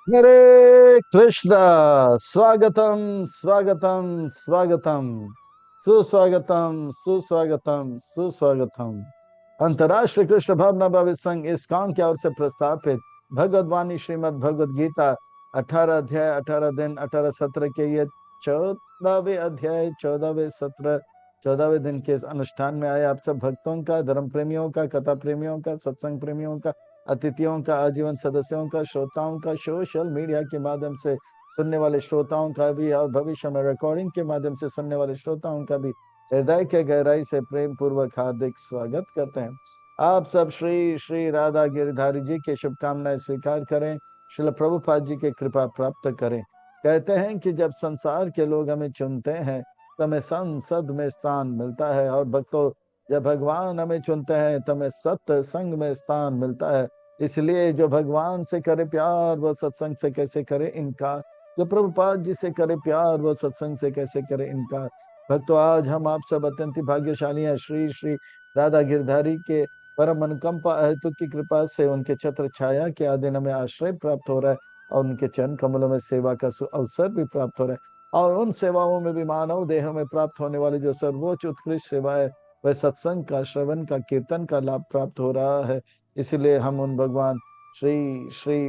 हरे कृष्णा। स्वागतम स्वागतम स्वागतम। सुस्वागतम सुस्वागतम सुस्वागतम। अंतर्राष्ट्रीय कृष्ण भावना भावित संघ इस्कॉन की ओर से प्रस्तावित भगवद वाणी श्रीमद् भगवद गीता 18 अध्याय 18 दिन 18 सत्र के ये 14वें अध्याय 14वें सत्र 14वें दिन के इस अनुष्ठान में आए आप सब भक्तों का, धर्म प्रेमियों का, कथा प्रेमियों का, सत्संग प्रेमियों का, अतिथियों का, आजीवन सदस्यों का, श्रोताओं का, सोशल मीडिया के माध्यम से सुनने वाले श्रोताओं का भी और भविष्य में रिकॉर्डिंग के माध्यम से सुनने वाले श्रोताओं का भी हृदय के गहराई से प्रेम पूर्वक हार्दिक स्वागत करते हैं। आप सब श्री श्री राधा गिरधारी जी के शुभकामनाएं स्वीकार करें, श्रील प्रभुपाद जी के कृपा प्राप्त करें। कहते हैं कि जब संसार के लोग हमें चुनते हैं तो हमें संसद में स्थान मिलता है, और भक्तों जब भगवान हमें चुनते हैं तो हमें सत्संग में स्थान मिलता है। इसलिए जो भगवान से करे प्यार वो सत्संग से कैसे करे इनकार, जो प्रभुपाद जी से करे प्यार वो सत्संग से कैसे करे इनकार। भक्तों आज हम आप सब अत्यंत भाग्यशाली हैं। श्री श्री राधा गिरधारी के परम अनुकंपा हेतु की कृपा से उनके छत्र छाया के अधीन हमें आश्रय प्राप्त हो रहा है, और उनके चरण कमलों में सेवा का अवसर भी प्राप्त हो रहा है। और उन सेवाओं में भी मानव देह में प्राप्त होने वाली जो सर्वोच्च उत्कृष्ट सेवा है वह सत्संग का, श्रवण का, कीर्तन का लाभ प्राप्त हो रहा है। इसलिए हम उन भगवान श्री श्री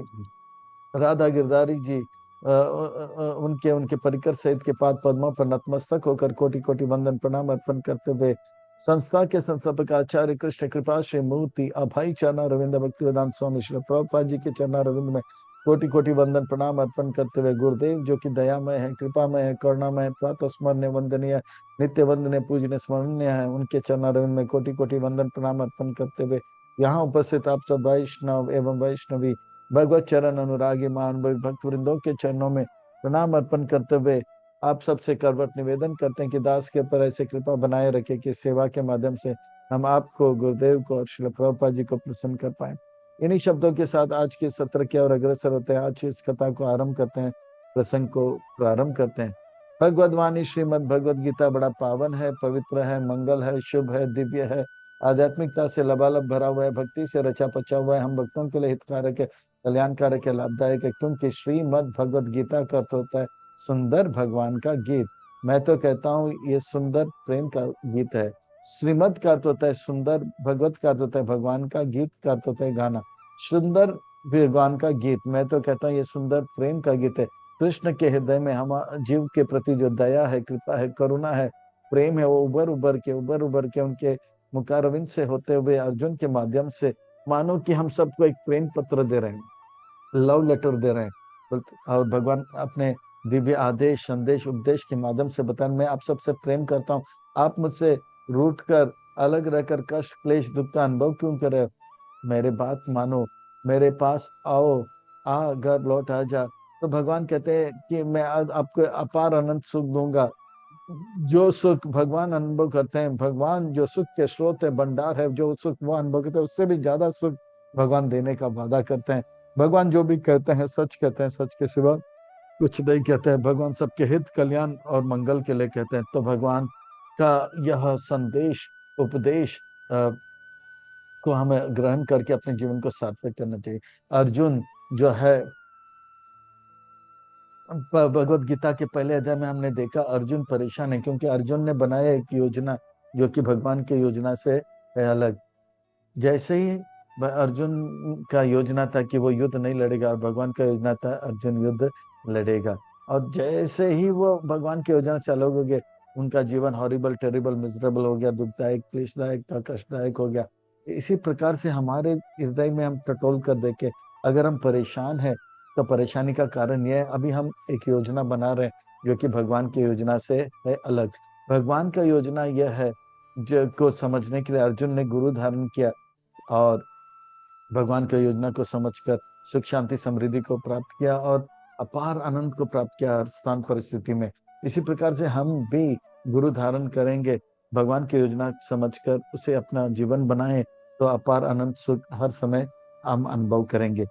राधा गिरधारी जी उनके उनके परिकर सहित के पाद पद्मों पर नतमस्तक होकर कोटि कोटि वंदन प्रणाम अर्पण करते हुए संस्था के संस्थापक आचार्य कृष्ण कृपा श्री मूर्ति अभाई चरना रविंद्र भक्ति वेदांत स्वामी श्री प्रभुपाद जी के चरना रविंद्र में कोटि कोटि वंदन प्रणाम अर्पण करते हुए गुरुदेव जो कि दयामय है, कृपामय है, करुणामय है, प्रातः स्मरणीय वंदनीय नित्य वंदनीय पूजनीय स्मरणीय है, उनके चरना रविंद्र में कोटि कोटि वंदन प्रणाम अर्पण करते हुए यहाँ उपस्थित आप सब वैष्णव एवं वैष्णवी भगवत चरण अनुरागी मान भक्त वृंदों के चरणों में प्रणाम अर्पण करते हुए आप सबसे करवट निवेदन करते हैं कि दास के ऊपर ऐसे कृपा बनाए रखे कि सेवा के माध्यम से हम आपको, गुरुदेव को और श्रील प्रभुपाद जी को प्रसन्न कर पाए। इन्हीं शब्दों के साथ आज के सत्र की ओर अग्रसर होते हैं। आज की इस कथा को आरंभ करते हैं, प्रसंग को प्रारंभ करते हैं। भगवद वाणी श्रीमद भगवद गीता बड़ा पावन है, पवित्र है, मंगल है, शुभ है, दिव्य है, आध्यात्मिकता से लबालब भरा हुआ है, भक्ति से रचा पचा हुआ है, हम भक्तों के लिए हितकारक है, कल्याणकारक है, लाभदायक है। क्योंकि श्रीमद भगवद गीता का अर्थ होता है सुंदर भगवान का गीत। मैं तो कहता हूँ ये सुंदर प्रेम का गीत है। श्रीमद का अर्थ होता है सुंदर, भगवत का अर्थ होता है भगवान का, गीत का अर्थ होता है गाना। सुंदर भगवान का गीत, मैं तो कहता हूँ ये सुंदर प्रेम का गीत है। कृष्ण के हृदय में हम जीव के प्रति जो दया है, कृपा है, करुणा है, प्रेम है, वो उबर उबर के उनके मुखारविंद से होते हुए अर्जुन के माध्यम से मानो कि हम सबको एक प्रेम पत्र दे रहे हैं, लव लेटर दे रहे हैं। और भगवान अपने दिव्य आदेश, संदेश, उपदेश के माध्यम से बताएं मैं आप सबसे प्रेम करता हूँ। आप मुझसे रूठ कर, अलग रहकर कष्ट क्लेश दुख का अनुभव क्यों कर रहे हो? मेरे बात मानो, मेरे पास आओ, आ घर लौट आ जा। तो भगवान कहते हैं कि मैं आपको अपार अनंत सुख दूंगा। जो सुख भगवान अनुभव करते हैं, भगवान जो सुख के स्रोत है, भंडार है, जो सुख वो अनुभव करते हैं उससे भी ज्यादा सुख भगवान देने का वादा करते हैं। भगवान जो भी कहते हैं सच कहते हैं, सच के सिवा कुछ नहीं कहते हैं। भगवान सबके हित, कल्याण और मंगल के लिए कहते हैं। तो भगवान का यह संदेश, उपदेश को हमें ग्रहण करके अपने जीवन को सार्थक करना चाहिए। अर्जुन जो है, भगवत गीता के पहले अध्याय में हमने देखा अर्जुन परेशान है, क्योंकि अर्जुन ने बनाया एक योजना जो कि भगवान की योजना से है अलग। जैसे ही अर्जुन का योजना था कि वो युद्ध नहीं लड़ेगा, और भगवान का योजना था अर्जुन युद्ध लड़ेगा, और जैसे ही वो भगवान की योजना से अलग हो गए उनका जीवन हॉरिबल, टेरिबल, मिजरेबल हो गया, दुखदायक, क्लेशदायक, कष्टदायक हो गया। इसी प्रकार से हमारे हृदय में हम टटोल कर देखे, अगर हम परेशान हैं तो परेशानी का कारण यह है अभी हम एक योजना बना रहे हैं जो कि भगवान की योजना से है अलग। भगवान का योजना यह है, जो को समझने के लिए अर्जुन ने गुरु धारण किया, और भगवान की योजना को समझकर सुख शांति समृद्धि को प्राप्त किया और अपार आनंद को प्राप्त किया हर स्थान परिस्थिति में। इसी प्रकार से हम भी गुरु धारण करेंगे, भगवान की योजना समझकर उसे अपना जीवन बनाए, तो अपार आनंद सुख हर समय हम अनुभव करेंगे।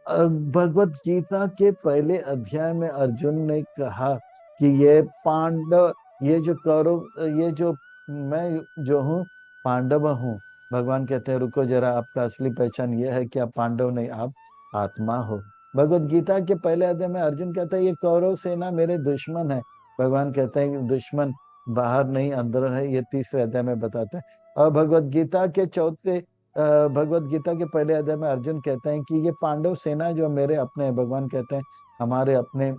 भगवत गीता के पहले अध्याय में अर्जुन ने कहा कि ये पांडव, ये जो कौरव, ये जो मैं जो हूँ पांडव हूँ। भगवान कहते हैं रुको जरा, आपका असली पहचान ये है कि आप पांडव नहीं, आप आत्मा हो। भगवत गीता के पहले अध्याय में अर्जुन कहता है ये कौरव सेना मेरे दुश्मन है। भगवान कहते हैं कि दुश्मन बाहर नहीं अंदर है, ये तीसरे अध्याय में बताते हैं। और भगवत गीता के पहले अध्याय में अर्जुन कहते हैं कि ये पांडव सेना जो मेरे अपने हैं। भगवान कहते हैं हमारे अपने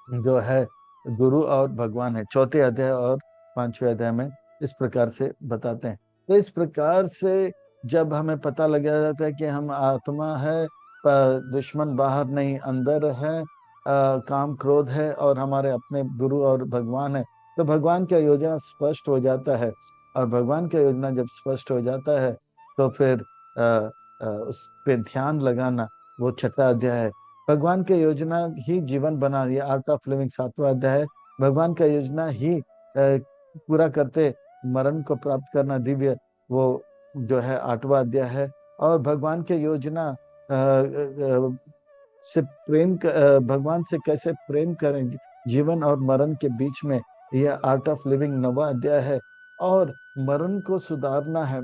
जो है गुरु और भगवान है। चौथे अध्याय और पांचवें अध्याय में इस प्रकार से बताते हैं। तो इस प्रकार से जब हमें पता लग जाता है कि हम आत्मा है, दुश्मन बाहर नहीं अंदर है, काम क्रोध है और हमारे अपने गुरु और भगवान है, तो भगवान का योजना स्पष्ट हो जाता है। और भगवान का योजना जब स्पष्ट हो जाता है तो फिर उस पे ध्यान लगाना, वो छठा अध्याय है। भगवान की योजना ही जीवन बना रही है, आर्ट ऑफ लिविंग सातवां अध्याय है। भगवान का योजना ही पूरा करते मरण को प्राप्त करना दिव्य, वो जो है आठवां अध्याय है। और भगवान के योजना से भगवान से कैसे प्रेम करें जीवन और मरण के बीच में, यह आर्ट ऑफ लिविंग नवा अध्याय है। और मरण को सुधारना है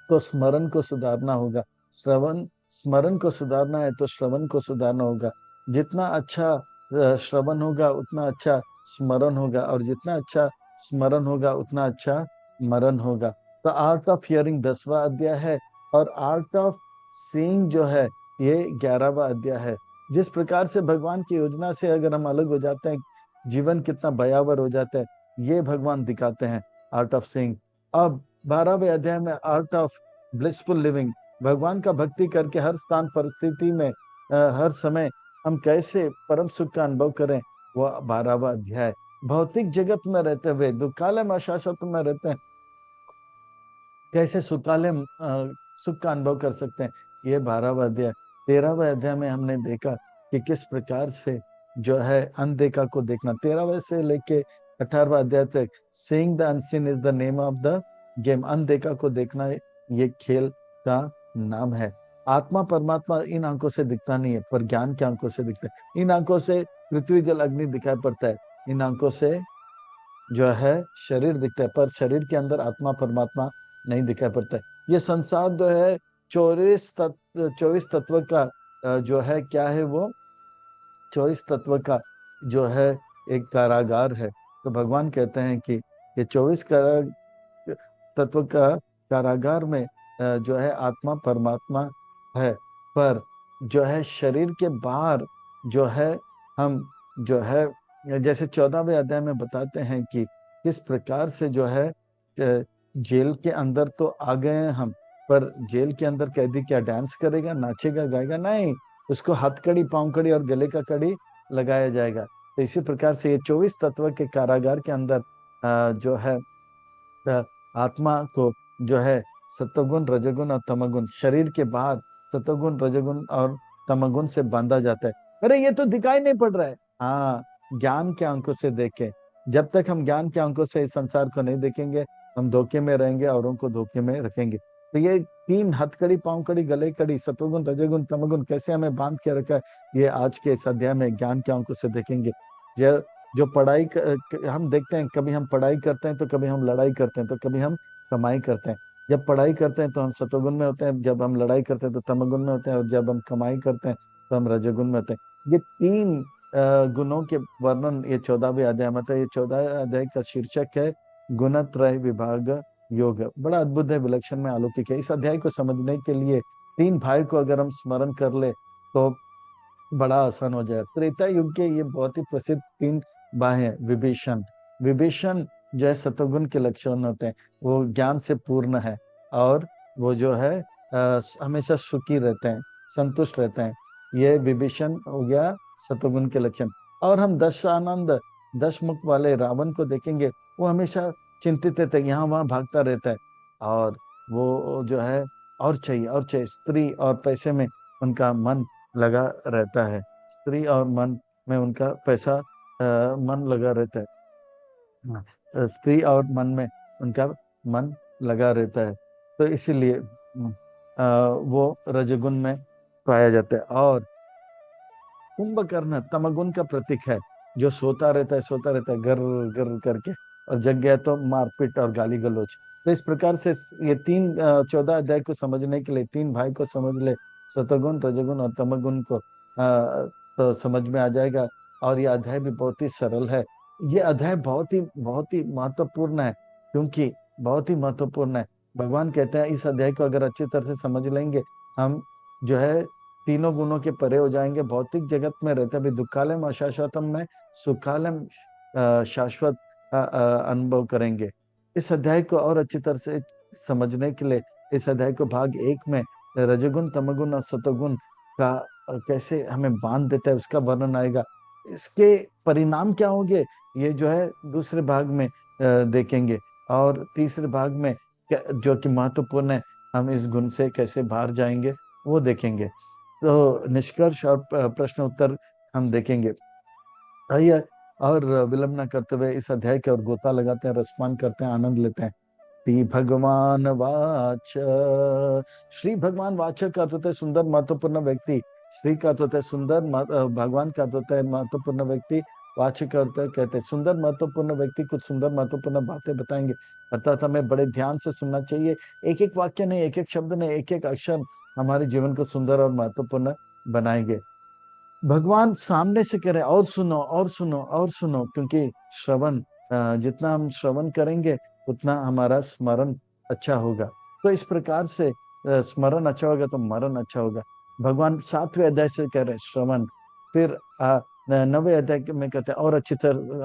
तो स्मरण को सुधारना होगा। श्रवण स्मरण को सुधारना है तो श्रवण को सुधारना होगा। जितना अच्छा श्रवण होगा उतना अच्छा स्मरण होगा, और जितना अच्छा स्मरण होगा उतना अच्छा मरण होगा। तो आर्ट ऑफ हियरिंग 10वां अध्याय है, और आर्ट ऑफ सीइंग जो है ये 11वां अध्याय है। जिस प्रकार से भगवान की योजना से अगर हम अलग हो जाते हैं, जीवन कितना भयावह हो जाता है, ये भगवान दिखाते हैं आर्ट ऑफ सीइंग। अब 12वें अध्याय में आर्ट ऑफ ब्लिसफुल लिविंग, भगवान का भक्ति करके हर स्थान परिस्थिति में हर समय हम कैसे परम सुख का अनुभव करें, वो 12वां अध्याय। भौतिक जगत में रहते हुए दुखालय शाश्वत में रहते हैं, कैसे सुख का अनुभव कर सकते हैं, ये 12वां अध्याय। 13वें अध्याय में हमने देखा कि किस प्रकार से जो है अनदेखा को देखना। 13वें से लेके 18वां अध्याय तक seeing the unseen is the name of the game, अनदेखा को देखना ये खेल का नाम है। आत्मा परमात्मा इन आंखों से दिखता नहीं है, पर ज्ञान के आंखों से दिखता है। इन आंखों से पृथ्वी जल अग्नि दिखाई पड़ता है, इन आंखों से जो है शरीर दिखता है, पर शरीर के अंदर आत्मा परमात्मा नहीं दिखाई पड़ता है। ये संसार जो है 24 तत्व का जो है क्या है वो 24 तत्व का जो है एक कारागार है। तो भगवान कहते हैं कि ये 24 तत्व का कारागार में जो है आत्मा परमात्मा है, पर जो है शरीर के बाहर जो है हम जो है जैसे 14वें अध्याय में बताते हैं कि किस प्रकार से जो है जेल के अंदर तो आ गए हैं हम, पर जेल के अंदर कैदी क्या डांस करेगा, नाचेगा, गाएगा? नहीं, उसको हथकड़ी, पांव कड़ी और गले का कड़ी लगाया जाएगा। तो इसी प्रकार से ये 24 तत्व के कारागार के अंदर जो है आत्मा को जो है सत्वगुण, रजोगुण और तमोगुण, शरीर के बाहर सत्वगुण, रजोगुण और तमोगुण से बांधा जाता है। अरे ये तो दिखाई नहीं पड़ रहा है। हाँ, ज्ञान के आंखों से देखें। जब तक हम ज्ञान के आंखों से इस संसार को नहीं देखेंगे, हम धोखे में रहेंगे, औरों को धोखे में रखेंगे। तो ये तीन हथकड़ी, पांव कड़ी, गले कड़ी, सत्वगुण, रजोगुण, तमोगुण कैसे हमें बांध के रखा है, ये आज के इस अध्याय में ज्ञान के आंखों से देखेंगे। जो जो हम देखते हैं, कभी हम पढ़ाई करते हैं तो कभी हम लड़ाई करते हैं, तो कभी हम कमाई करते हैं। जब पढ़ाई करते हैं तो हम सतोगुण में होते हैं, जब हम लड़ाई करते हैं तो तमोगुण में होते हैं, और जब हम कमाई करते हैं तो हम रजोगुण में होते हैं। ये तीन गुणों के वर्णन ये 14वें अध्याय में था। ये 14वें अध्याय का शीर्षक है गुणत्रय विभाग योग। बड़ा अद्भुत है, विलक्षण में अलौकिक है। इस अध्याय को समझने के लिए तीन भाई को अगर हम स्मरण कर ले तो बड़ा आसान हो जाए। त्रेता युग के ये बहुत ही प्रसिद्ध तीन भाई हैं। विभीषण विभीषण जो है सतोगुण के लक्षण होते हैं, वो ज्ञान से पूर्ण है, और वो जो है हमेशा सुखी रहते हैं, संतुष्ट रहते हैं। ये विभीषण हो गया सतोगुण के लक्षण। और हम दश आनंद, दश मुख वाले रावण को देखेंगे, वो हमेशा चिंतित रहता है, यहाँ वहां भागता रहता है, और वो जो है और चाहिए और चाहिए, स्त्री और पैसे में उनका मन लगा रहता है। स्त्री और मन में उनका मन लगा रहता है। स्त्री और मन में उनका मन लगा रहता है। तो इसीलिए वो रजोगुण में पाया जाता है। और कुंभकर्ण तमगुण का प्रतीक है, जो सोता रहता है गर गर करके, और जग गया तो मारपीट और गाली गलौज। तो इस प्रकार से ये 14 अध्याय को समझने के लिए तीन भाई को समझ ले, सतगुण, रजोगुण और तमगुण को, तो समझ में आ जाएगा। और ये अध्याय भी बहुत ही सरल है। ये अध्याय बहुत ही महत्वपूर्ण है, क्योंकि बहुत ही महत्वपूर्ण है। भगवान कहते हैं इस अध्याय को अगर अच्छी तरह से समझ लेंगे, हम जो है तीनों गुणों के परे हो जाएंगे। भौतिक जगत में रहते भी दुखालयम अशाश्वतम में सुखालयम शाश्वत अनुभव करेंगे। इस अध्याय को और अच्छी तरह से समझने के लिए इस अध्याय को भाग 1 में रजोगुण तमोगुण और सतोगुण का कैसे हमें बांध देता है उसका वर्णन आएगा। इसके परिणाम क्या होंगे ये जो है दूसरे भाग में देखेंगे। और तीसरे भाग में जो कि महत्वपूर्ण है, हम इस गुण से कैसे बाहर जाएंगे वो देखेंगे। तो निष्कर्ष और प्रश्न उत्तर हम देखेंगे। आइए और विलंब न करते हुए इस अध्याय के और गोता लगाते हैं, रसपान करते हैं, आनंद लेते हैं। श्री भगवान वाच, श्री भगवान वाचक का अर्थ होता है सुंदर महत्वपूर्ण व्यक्ति। श्री का अर्थ होता है सुंदर, भगवान का अर्थ होता है महत्वपूर्ण व्यक्ति। वाचक का अर्थ कहते हैं सुंदर महत्वपूर्ण व्यक्ति कुछ सुंदर महत्वपूर्ण बातें बताएंगे, अर्थात हमें बड़े ध्यान से सुनना चाहिए। एक एक वाक्य नहीं, एक एक शब्द नहीं, एक एक अक्षर हमारे जीवन को सुंदर और महत्वपूर्ण बनाएंगे। भगवान सामने से कह रहे हैं और सुनो और सुनो और सुनो, क्योंकि श्रवण, जितना हम श्रवण करेंगे उतना हमारा स्मरण अच्छा होगा। तो इस प्रकार से स्मरण अच्छा होगा तो मरण अच्छा होगा। भगवान 7वें अध्याय से कह रहे हैं श्रवण, फिर 9वें अध्याय में कहते हैं और अच्छी तरह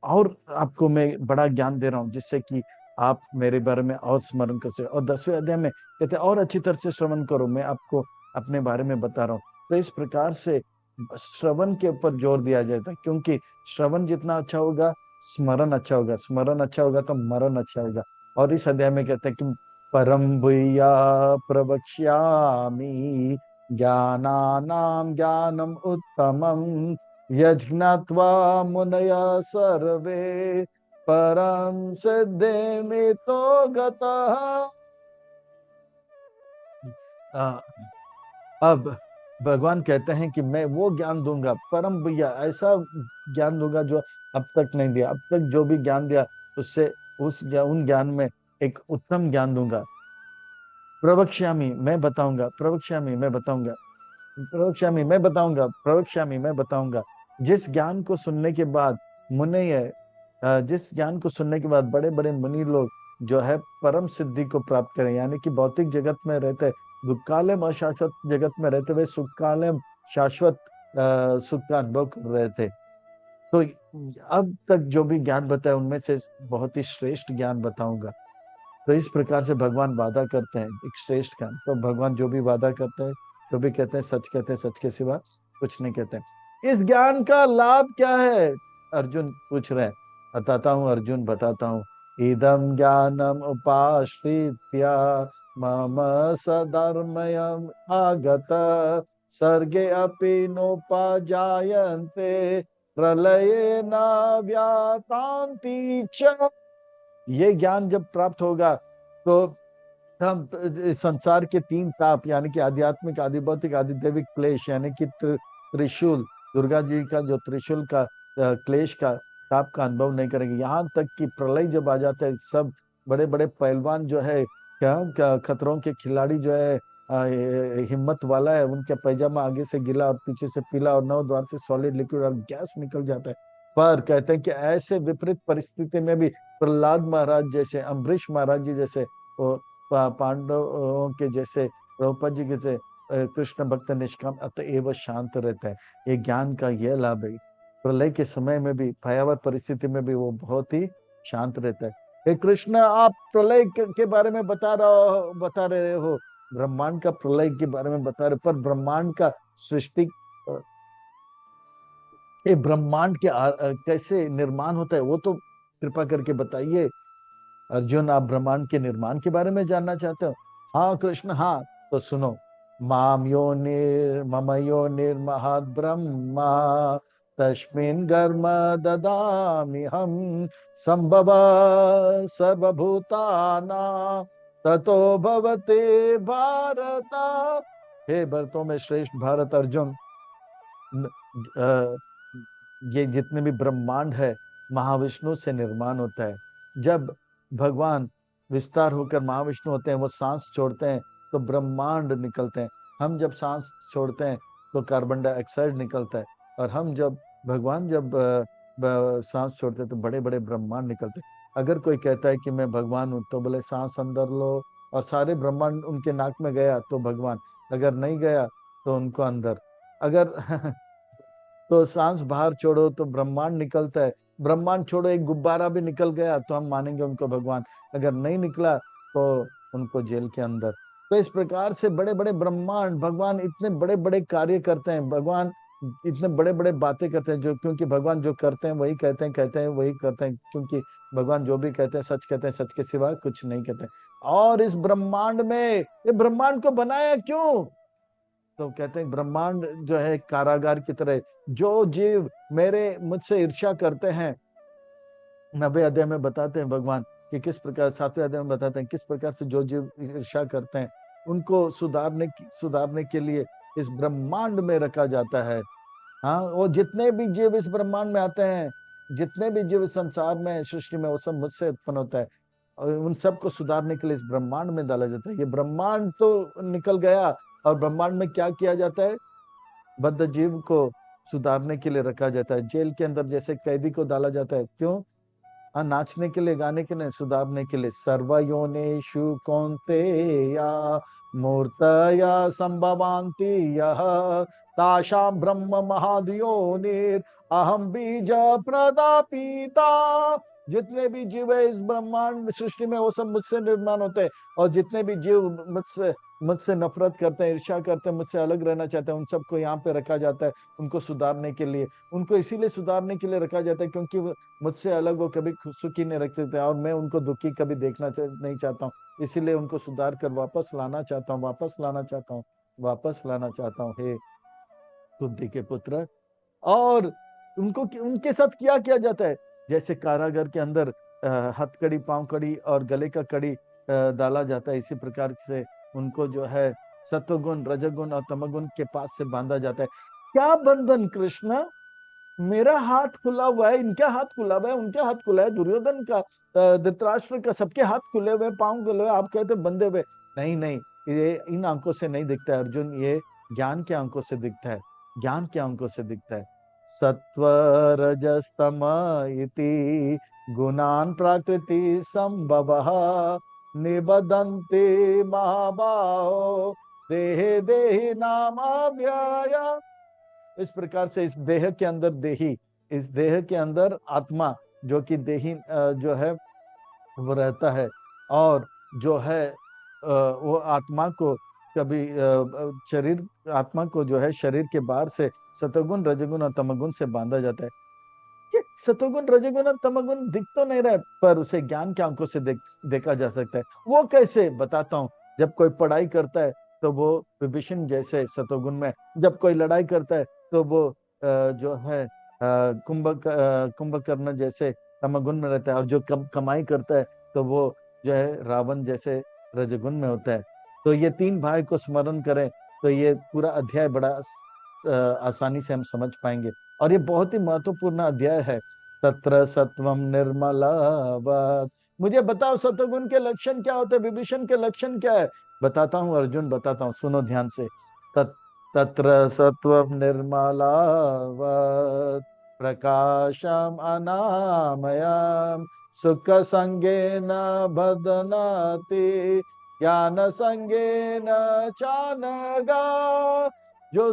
और आपको मैं बड़ा ज्ञान दे रहा हूँ जिससे कि आप मेरे बारे में और स्मरण कर सके। और 10वें अध्याय में कहते हैं और अच्छी तरह से श्रवण करो, मैं आपको अपने बारे में बता रहा हूँ। तो इस प्रकार से श्रवण के ऊपर जोर दिया जाता है, क्योंकि श्रवण जितना अच्छा होगा स्मरण अच्छा होगा, स्मरण अच्छा होगा तो मरण अच्छा होगा। और इस अध्याय में कहते हैं कि परम भूया प्रवक्ष्यामि ज्ञानानां ज्ञानम उत्तमम यज्ञत्वा मुनय सर्वे परम सिद्धिमितो गतः। अब भगवान कहते हैं कि मैं वो ज्ञान दूंगा, परम भैया ऐसा ज्ञान दूंगा जो अब तक नहीं दिया। अब तक जो भी ज्ञान दिया उससे उन ज्ञान में एक उत्तम ज्ञान दूंगा। प्रवक्ष्यामि मैं बताऊंगा, प्रवक्ष्यामि मैं बताऊंगा, प्रवक्ष्यामि मैं बताऊंगा, प्रवक्ष्यामि मैं बताऊंगा। जिस ज्ञान को सुनने के बाद मुनि है, जिस ज्ञान को सुनने के बाद बड़े बड़े मुनि लोग जो है परम सिद्धि को प्राप्त करें, यानी कि भौतिक जगत में रहते दुक्कालयम अशाश्वत जगत में रहते हुए सुखकालयम शाश्वत सुख का अनुभव कर रहे थे। तो अब तक जो भी ज्ञान बताया उनमें से बहुत ही श्रेष्ठ ज्ञान बताऊंगा। तो इस प्रकार से भगवान वादा करते हैं एक श्रेष्ठ ज्ञान। तो भगवान जो भी वादा करते हैं, जो भी कहते हैं सच कहते हैं, सच के सिवा कुछ नहीं कहते हैं। इस ज्ञान का लाभ क्या है अर्जुन पूछ रहे हैं। बताता हूँ अर्जुन, बताता हूँ। इदम ज्ञानम उपाश्रित्य मम सधर्मयम आगत सर्गे अपि नोपजायन्ते प्रलये न व्यातान्ति च। ये ज्ञान जब प्राप्त होगा तो हम इस संसार के 3 ताप, यानी कि आध्यात्मिक, आदि भौतिक, आदि दैविक क्लेश, यानी कि त्रिशूल, दुर्गा जी का जो त्रिशूल का क्लेश का ताप का अनुभव नहीं करेंगे। यहाँ तक कि प्रलय जब आ जाता है, सब बड़े बड़े पहलवान जो है, क्या खतरों के खिलाड़ी जो है, हिम्मत वाला है, उनका पैजामा आगे से गीला और पीछे से पीला और 9 द्वार से सॉलिड लिक्विड और गैस निकल जाता है। पर कहते हैं कि ऐसे विपरीत परिस्थिति में भी प्रहलाद महाराज जैसे, अम्बरीश महाराज जी जैसे, वो पांडवों के जैसे, द्रौपदी जी के जैसे कृष्ण भक्त निष्काम अतएव शांत रहता है। ये ज्ञान का यह लाभ है। प्रलय के समय में भी, भयावह परिस्थिति में भी वो बहुत ही शांत रहता है। हे कृष्ण, आप प्रलय के बारे में बता रहे हो, ब्रह्मांड का प्रलय के बारे में बता रहे, पर ब्रह्मांड का सृष्टि, ये ब्रह्मांड के कैसे निर्माण होता है वो तो कृपा करके बताइए। अर्जुन, आप ब्रह्मांड के निर्माण के बारे में जानना चाहते हो? हाँ कृष्ण, हाँ। तो सुनो। माम यो मम यो निर्महद ब्रह्मा तस्मिन् गर्म ददामि हम संभव सर्वभूताना ततो भवते भारत। हे भरतों में श्रेष्ठ भारत अर्जुन, ये जितने भी ब्रह्मांड है महाविष्णु से निर्माण होता है। जब भगवान विस्तार होकर महाविष्णु होते हैं, वो सांस छोड़ते हैं तो ब्रह्मांड निकलते हैं। हम जब सांस छोड़ते हैं तो कार्बन डाइऑक्साइड निकलता है, और हम जब भगवान जब सांस छोड़ते हैं तो बड़े बड़े ब्रह्मांड निकलते हैं। अगर कोई कहता है कि मैं भगवान हूं, तो बोले सांस अंदर लो और सारे ब्रह्मांड उनके नाक में गया तो भगवान, अगर नहीं गया तो उनको अंदर। अगर तो सांस बाहर छोड़ो तो ब्रह्मांड निकलता है, ब्रह्मांड छोड़ो एक गुब्बारा भी निकल गया तो हम मानेंगे उनको भगवान, अगर नहीं निकला तो उनको जेल के अंदर। तो इस प्रकार से बड़े बड़े ब्रह्मांड, भगवान इतने बड़े बड़े कार्य करते हैं, भगवान इतने बड़े बड़े बातें करते हैं, जो क्योंकि भगवान जो करते हैं वही कहते हैं, कहते हैं वही करते हैं, क्योंकि भगवान जो भी कहते हैं सच कहते हैं, सच के सिवा कुछ नहीं कहते। और इस ब्रह्मांड में, ये ब्रह्मांड को बनाया क्यों? तो कहते हैं ब्रह्मांड जो है कारागार की तरह, जो जीव मेरे मुझसे ईर्ष्या करते हैं, 90 अध्याय में बताते हैं भगवान कि किस प्रकार, 7वें अध्याय में बताते हैं किस प्रकार से जो जीव ईर्ष्या करते हैं उनको सुधारने के लिए इस ब्रह्मांड में रखा जाता है। हाँ, वो जितने भी जीव इस ब्रह्मांड में आते हैं, जितने भी जीव इस संसार में, सृष्टि में, वो सब मुझसे उत्पन्न होता है, और उन सबको सुधारने के लिए इस ब्रह्मांड में डाला जाता है। ये ब्रह्मांड तो निकल गया, और ब्रह्मांड में क्या किया जाता है? बद्ध जीव को सुधारने के लिए रखा जाता है। जेल के अंदर जैसे कैदी को डाला जाता है, क्यों? हाँ, नाचने के लिए, गाने के लिए, सुधारने के लिए। सर्वयोनिषु कौन्तेया मूर्तया संभवान्ति यः तासां ब्रह्म महाद्योनिर अहम बीज प्रदापिता। जितने भी जीव है इस ब्रह्मांड सृष्टि में, वो सब मुझसे निर्माण होते हैं, और जितने भी जीव मुझसे मुझसे नफरत करते हैं, ईर्ष्या करते हैं, मुझसे अलग रहना चाहते हैं, उन सबको यहाँ पे रखा जाता है उनको सुधारने के लिए। उनको इसीलिए सुधारने के लिए रखा जाता है क्योंकि मुझसे अलग वो कभी सुखी नहीं रखते थे, और मैं उनको दुखी कभी देखना नहीं चाहता हूँ। इसीलिए उनको सुधार कर वापस लाना चाहता हूँ, वापस लाना चाहता हूँ, वापस लाना चाहता हूँ, हे कुंती के पुत्र। और उनको उनके साथ क्या किया जाता है? जैसे कारागार के अंदर हथकड़ी, पांव कड़ी और गले का कड़ी डाला जाता है, इसी प्रकार से उनको जो है सत्वगुण, रजगुण और तमगुण के पास से बांधा जाता है। क्या बंधन कृष्ण? मेरा हाथ खुला हुआ है, इनका हाथ खुला हुआ है, उनके हाथ खुला है, दुर्योधन का, धृतराष्ट्र का, सबके हाथ खुले हुए, पांव खुले हुए, आप कहते बंधे हुए। नहीं नहीं, ये इन आंखों से नहीं दिखता है अर्जुन, ये ज्ञान के आंखों से दिखता है, ज्ञान के आंखों से दिखता है। सत्व रजस्तम इति गुणान प्रकृति संभवः निबधन्ते महाबाहो देहे देहि नाम व्यय। इस प्रकार से इस देह के अंदर देही, इस देह के अंदर आत्मा, जो कि देही जो है वो रहता है, और जो है वो आत्मा को कभी शरीर, आत्मा को जो है शरीर के बाहर से सतोगुण, रजगुण और तमगुण से बांधा जाता है। ये सतोगुण, रजगुण और तमगुण दिख तो नहीं रहा, पर उसे ज्ञान की आंखों से देखा जा सकता है। वो कैसे? बताता हूँ। जब कोई पढ़ाई करता है तो वो विभीषण जैसे सतोगुण में, जब कोई लड़ाई करता है तो वो जो है कुंभकर्ण जैसे तमगुण में रहता है, और जो कमाई करता है तो वो जो है रावण जैसे रजगुण में होता है। तो ये तीन भाई को स्मरण करें तो ये पूरा अध्याय बड़ा आसानी से हम समझ पाएंगे, और ये बहुत ही महत्वपूर्ण अध्याय है। तत्र सत्वम निर्मलवत्। मुझे बताओ सत्वगुण के लक्षण क्या होते हैं, विभीषण के लक्षण क्या है? बताता हूँ अर्जुन, बताता हूँ, सुनो ध्यान से। तत्र सत्वम निर्मलवत् प्रकाशम अनामयम सुख संगेन बदनाति ज्ञान संगेन चानगा। जो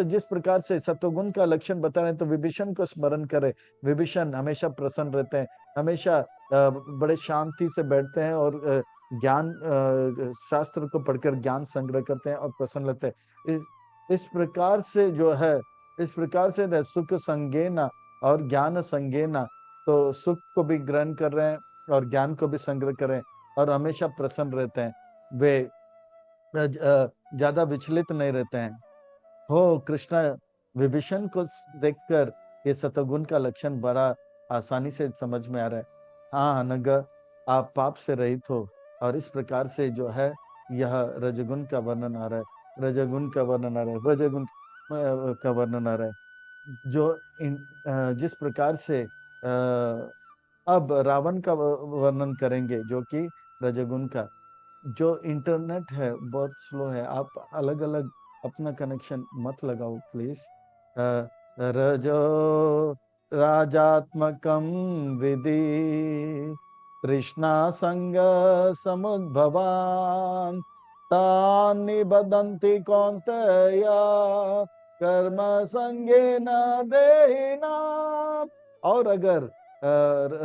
जिस प्रकार से सत्वगुण का लक्षण बता रहे हैं, तो विभीषण को स्मरण करें। विभीषण हमेशा प्रसन्न रहते हैं, हमेशा बड़े शांति से बैठते हैं, और ज्ञान, शास्त्र को पढ़कर ज्ञान संग्रह करते हैं और प्रसन्न रहते हैं। इस प्रकार से जो है, इस प्रकार से सुख संगेना और ज्ञान संगेना, तो सुख को भी ग्रहण कर रहे हैं और ज्ञान को भी संग्रह कर रहे हैं, और हमेशा प्रसन्न रहते हैं। वे ज्यादा विचलित नहीं रहते हैं। हो कृष्णा, विभीषण को देखकर ये सतगुण का लक्षण बड़ा आसानी से समझ में आ रहा है। हाँ नग, आप पाप से रहित हो, और इस प्रकार से जो है यह रजगुण का वर्णन आ रहा है, रजगुण का वर्णन आ रहा है, रजगुण का वर्णन आ रहा है। जो जिस प्रकार से अब रावण का वर्णन करेंगे, जो कि रजगुण का। जो इंटरनेट है बहुत स्लो है, आप अलग अलग अपना कनेक्शन मत लगाओ प्लीज। रजो राजात्मकं विधि तृष्णा संग समुद्भवान् तान् निबधन्ति कौन्तेय कर्म संगेन देहिनाम्। और अगर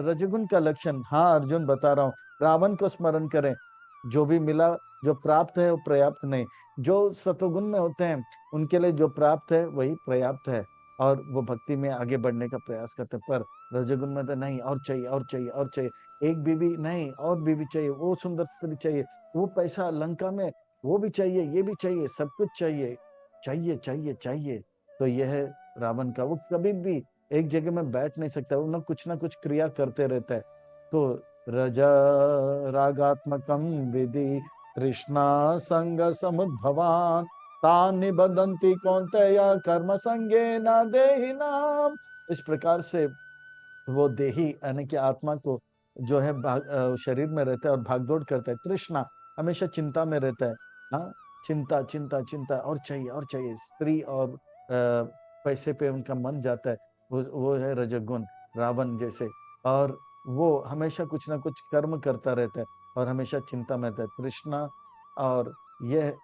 रजगुण का लक्षण, हाँ अर्जुन बता रहा हूँ, रावण को स्मरण करें, जो भी मिला जो प्राप्त है वो पर्याप्त नहीं। जो सतोगुण में होते हैं उनके लिए जो प्राप्त है वही पर्याप्त है, और वो भक्ति में आगे बढ़ने का प्रयास करते हैं। पर रजोगुण में तो नहीं, और चाहिए और चाहिए और चाहिए, एक बीवी नहीं और बीवी चाहिए, वो सुंदर स्त्री चाहिए, वो पैसा लंका में वो भी चाहिए, ये भी चाहिए, सब कुछ चाहिए, चाहिए चाहिए चाहिए। तो यह है रावण का, वो कभी भी एक जगह में बैठ नहीं सकता, वो ना कुछ क्रिया करते रहता है। तो रजा रागात्मकम विधि तृष्णा संग समुद्भवान तान निबधन्ति कौन्तेय कर्म संगे न देहिनाम। इस प्रकार से वो देही यानी कि आत्मा को जो है शरीर में रहता है और भागदौड़ करता है, तृष्णा हमेशा चिंता में रहता है। हाँ, चिंता चिंता चिंता, और चाहिए और चाहिए, स्त्री और पैसे पे उनका मन जाता है, वो है रजोगुण, रावण जैसे। और वो हमेशा कुछ ना कुछ कर्म करता रहता है और हमेशा चिंता में रहता है, तृष्णा। और यह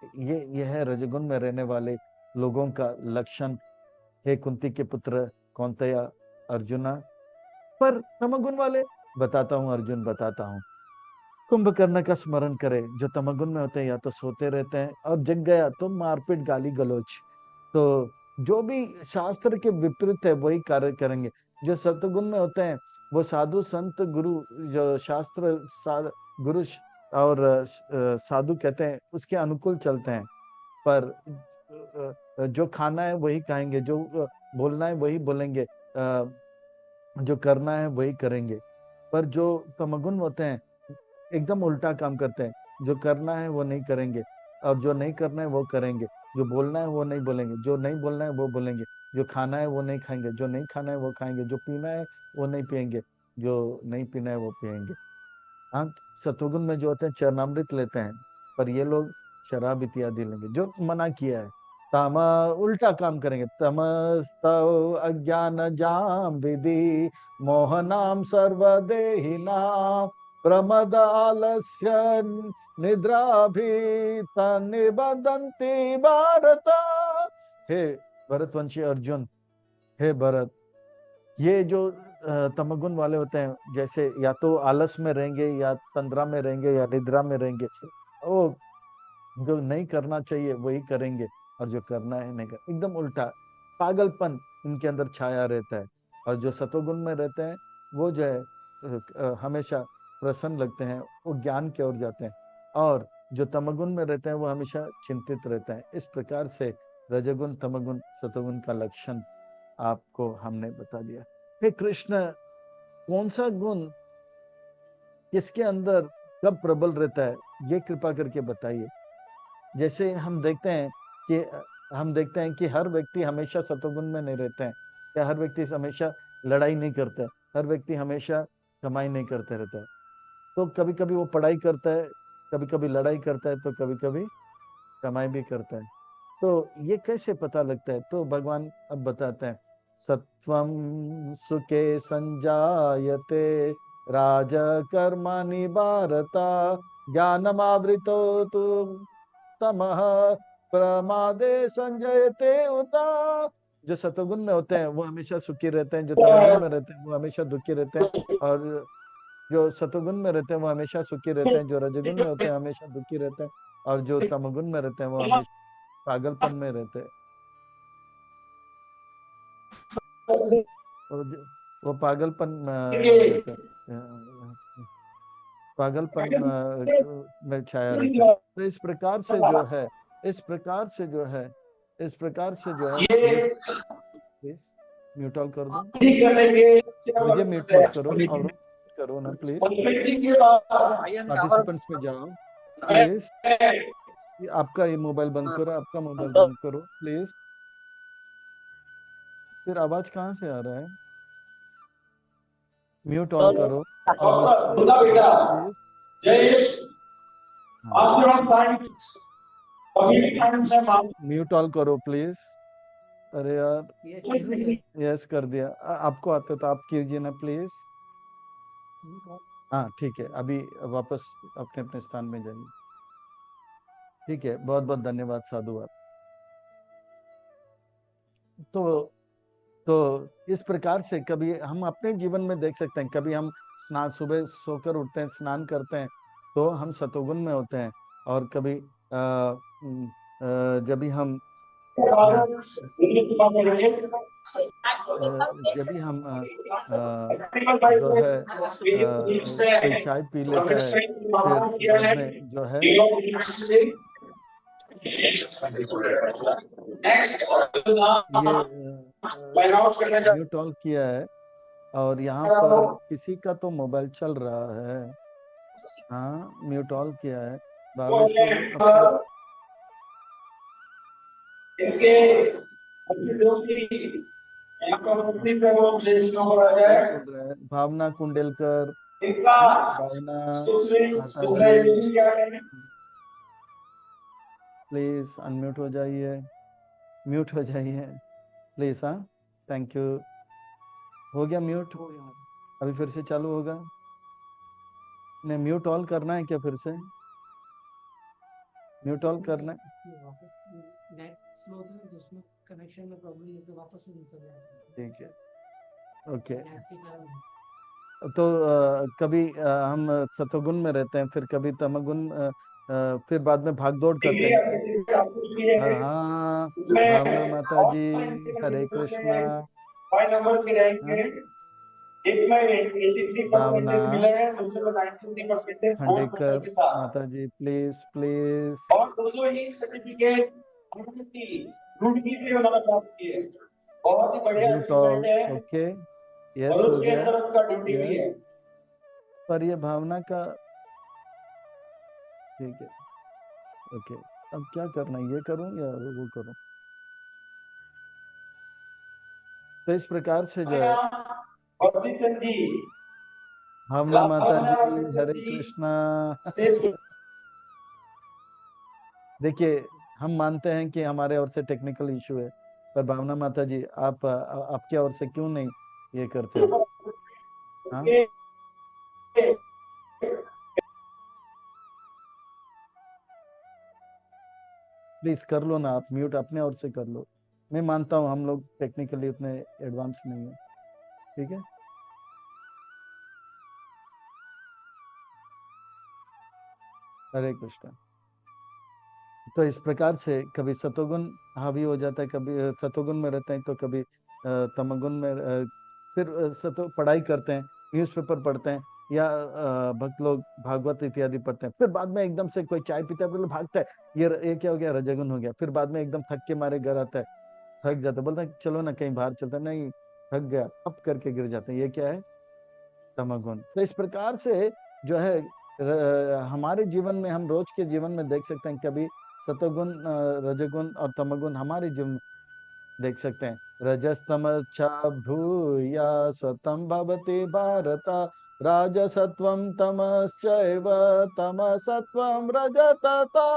है रजोगुण में रहने वाले लोगों का लक्षण। हे कुंती के पुत्र कौन्तेय, अर्जुना। पर तमोगुण वाले, बताता हूँ अर्जुन बताता हूँ, कुंभकर्ण का स्मरण करे, जो तमोगुण में होते हैं या तो सोते रहते हैं, और जग गया तो मारपीट गाली गलौज। तो जो भी शास्त्र के विपरीत है वही कार्य करेंगे। जो सतगुण में होते हैं वो साधु संत गुरु, जो शास्त्र गुरु और साधु कहते हैं उसके अनुकूल चलते हैं। पर जो खाना है वही खाएंगे, जो बोलना है वही बोलेंगे, जो करना है वही करेंगे। पर जो तमगुण होते हैं एकदम उल्टा काम करते हैं, जो करना है वो नहीं करेंगे, और जो नहीं करना है वो करेंगे, जो बोलना है वो नहीं बोलेंगे, जो नहीं बोलना है वो बोलेंगे, जो खाना है वो नहीं खाएंगे, जो नहीं खाना है वो खाएंगे, जो पीना है वो नहीं पिएंगे, जो नहीं पीना है वो पिएंगे। हाँ, सतुगुण में जो होते हैं चरणामृत लेते हैं, पर ये लोग शराब इत्यादि लेंगे, जो मना किया है। तम उल्टा काम करेंगे, तमस्तव अज्ञान जाम विधि मोहनाम सर्वदेहिनाम प्रमद आलस्य निद्रा भी तनिबदंती भारत। हे भरतवंशी अर्जुन, हे भरत, ये जो तमगुण वाले होते हैं, जैसे या तो आलस में रहेंगे या तंद्रा में रहेंगे या निद्रा में रहेंगे, वो जो नहीं करना चाहिए वही करेंगे, और जो करना है नहीं कर, एकदम उल्टा पागलपन इनके अंदर छाया रहता है। और जो सतोगुण में रहते हैं वो जो है हमेशा प्रसन्न लगते हैं, वो ज्ञान की ओर जाते हैं। और जो तमगुण में रहते हैं वो हमेशा चिंतित रहते हैं। इस प्रकार से रजगुण तमगुण सतोगुण का लक्षण आपको हमने बता दिया। हे कृष्ण, कौन सा गुण किसके अंदर कब प्रबल रहता है, ये कृपा करके बताइए। जैसे हम देखते हैं कि हर व्यक्ति हमेशा सतोगुण में नहीं रहते हैं, या हर व्यक्ति हमेशा लड़ाई नहीं करता है, हर व्यक्ति हमेशा कमाई नहीं करते रहता है। तो कभी कभी वो पढ़ाई करता है, कभी कभी लड़ाई करता है, तो कभी कभी कमाई भी करता है। तो ये कैसे पता लगता है, तो भगवान अब बताते हैं, सत्वम सुखे संजायते राजकर्माणि भारत ज्ञानमावृतो तु तमः प्रमादे संजयते उता। जो सतोगुण में होते हैं वो हमेशा सुखी रहते हैं, जो तमोगुण में रहते हैं वो हमेशा दुखी रहते हैं। और जो सतोगुण में रहते हैं वो हमेशा सुखी रहते हैं, जो रजोगुण में होते हैं हमेशा दुखी रहते हैं, और जो तमोगुण में रहते हैं वो हमेशा पागलपन में रहते हैं। वो पागलपन में रहते हैं, पागलपन में छाया रहता है। तो इस प्रकार से जो है, इस प्रकार से जो है, इस प्रकार से जो है, म्यूट प्लीज, म्यूट ऑल कर दो, मुझे म्यूट मत करो, और करो ना प्लीज, पार्टिसिपेंट्स में जाओ प्लीज। आपका ये मोबाइल बंद करो, आपका मोबाइल बंद करो प्लीज। फिर आवाज कहाँ से आ रहा है, म्यूट ऑल करो और म्यूट करो प्लीज। म्यूट ऑल करो प्लीज। अरे यार, यस कर दिया। आपको आते तो आप कीजिए ना प्लीज। हाँ ठीक है, अभी वापस अपने अपने स्थान में जाइए। ठीक है, बहुत बहुत धन्यवाद साधुवाद। तो तो इस प्रकार से कभी हम अपने जीवन में देख सकते हैं, कभी हम स्नान, सुबह सोकर उठते हैं, स्नान करते हैं तो हम सतोगुण में होते हैं, और कभी जब भी हम जब भी हम जो है कोई चाय पी लेता है, फिर बाद में जो है ये म्यूट ऑल किया है, और यहाँ पर किसी का तो मोबाइल चल रहा है। हाँ, म्यूट ऑल किया है। भावेश प्रभु भावना कुंडेलकर, भावना माता जी प्लीज अनम्यूट हो जाइए, म्यूट हो जाइए प्लीज। हाँ, थैंक यू। हो गया म्यूट? अभी फिर से चालू होगा? नहीं, म्यूट ऑल करना है क्या? फिर से म्यूट ऑल करना है? ठीक है, ओके। तो कभी हम सतोगुण में रहते हैं, फिर कभी तमगुण, फिर बाद में भागदौड़ करते हैं। हाँ, भावना माता जी, हरे कृष्णा। भावना खंडेकर माता जी, प्लीज प्लीज। और दोनों ही सर्टिफिकेट बहुत ही बढ़िया अचीवमेंट है। ओके, यस हो गया, यस। पर ये भावना का, ठीक है, ओके। अब क्या करना है, ये करूं या वो करूं? तो इस प्रकार से जो है भावना माता जी, हरे कृष्णा। देखिए, हम मानते हैं कि हमारे ओर से टेक्निकल इशू है, पर भावना माता जी आप आपके ओर से क्यों नहीं ये करते हो? हाँ, प्लीज कर लो ना, आप म्यूट अपने ओर से कर लो। मैं मानता हूँ हम लोग टेक्निकली उतने एडवांस नहीं है, ठीक है। हरे कृष्णा। तो इस प्रकार से कभी सतोगुण हावी हो जाता है, कभी सतोगुण में रहते हैं, तो कभी तमोगुण में, फिर सतो पढ़ाई करते हैं, न्यूज़पेपर पढ़ते हैं, या भक्त लोग भागवत इत्यादि पढ़ते हैं, फिर बाद में एकदम से कोई चाय पीता है, मतलब भागता है, ये क्या हो गया, रजोगुण हो गया। फिर बाद में एकदम थक के मारे घर आता है, थक जाता है, बोलता है चलो ना कहीं बाहर चलता है, नहीं थक गया, अब करके गिर जाते हैं, ये क्या है, तमोगुण। तो इस प्रकार से जो है हमारे जीवन में, हम रोज के जीवन में देख सकते हैं, कभी सतोगुण, रजोगुण और तमोगुण हमारे जीवन में देख सकते हैं। रजस्तमश्च भूया सतम भवति भारत, राजसत्वम तमश्चैव तमसत्वम रजतता।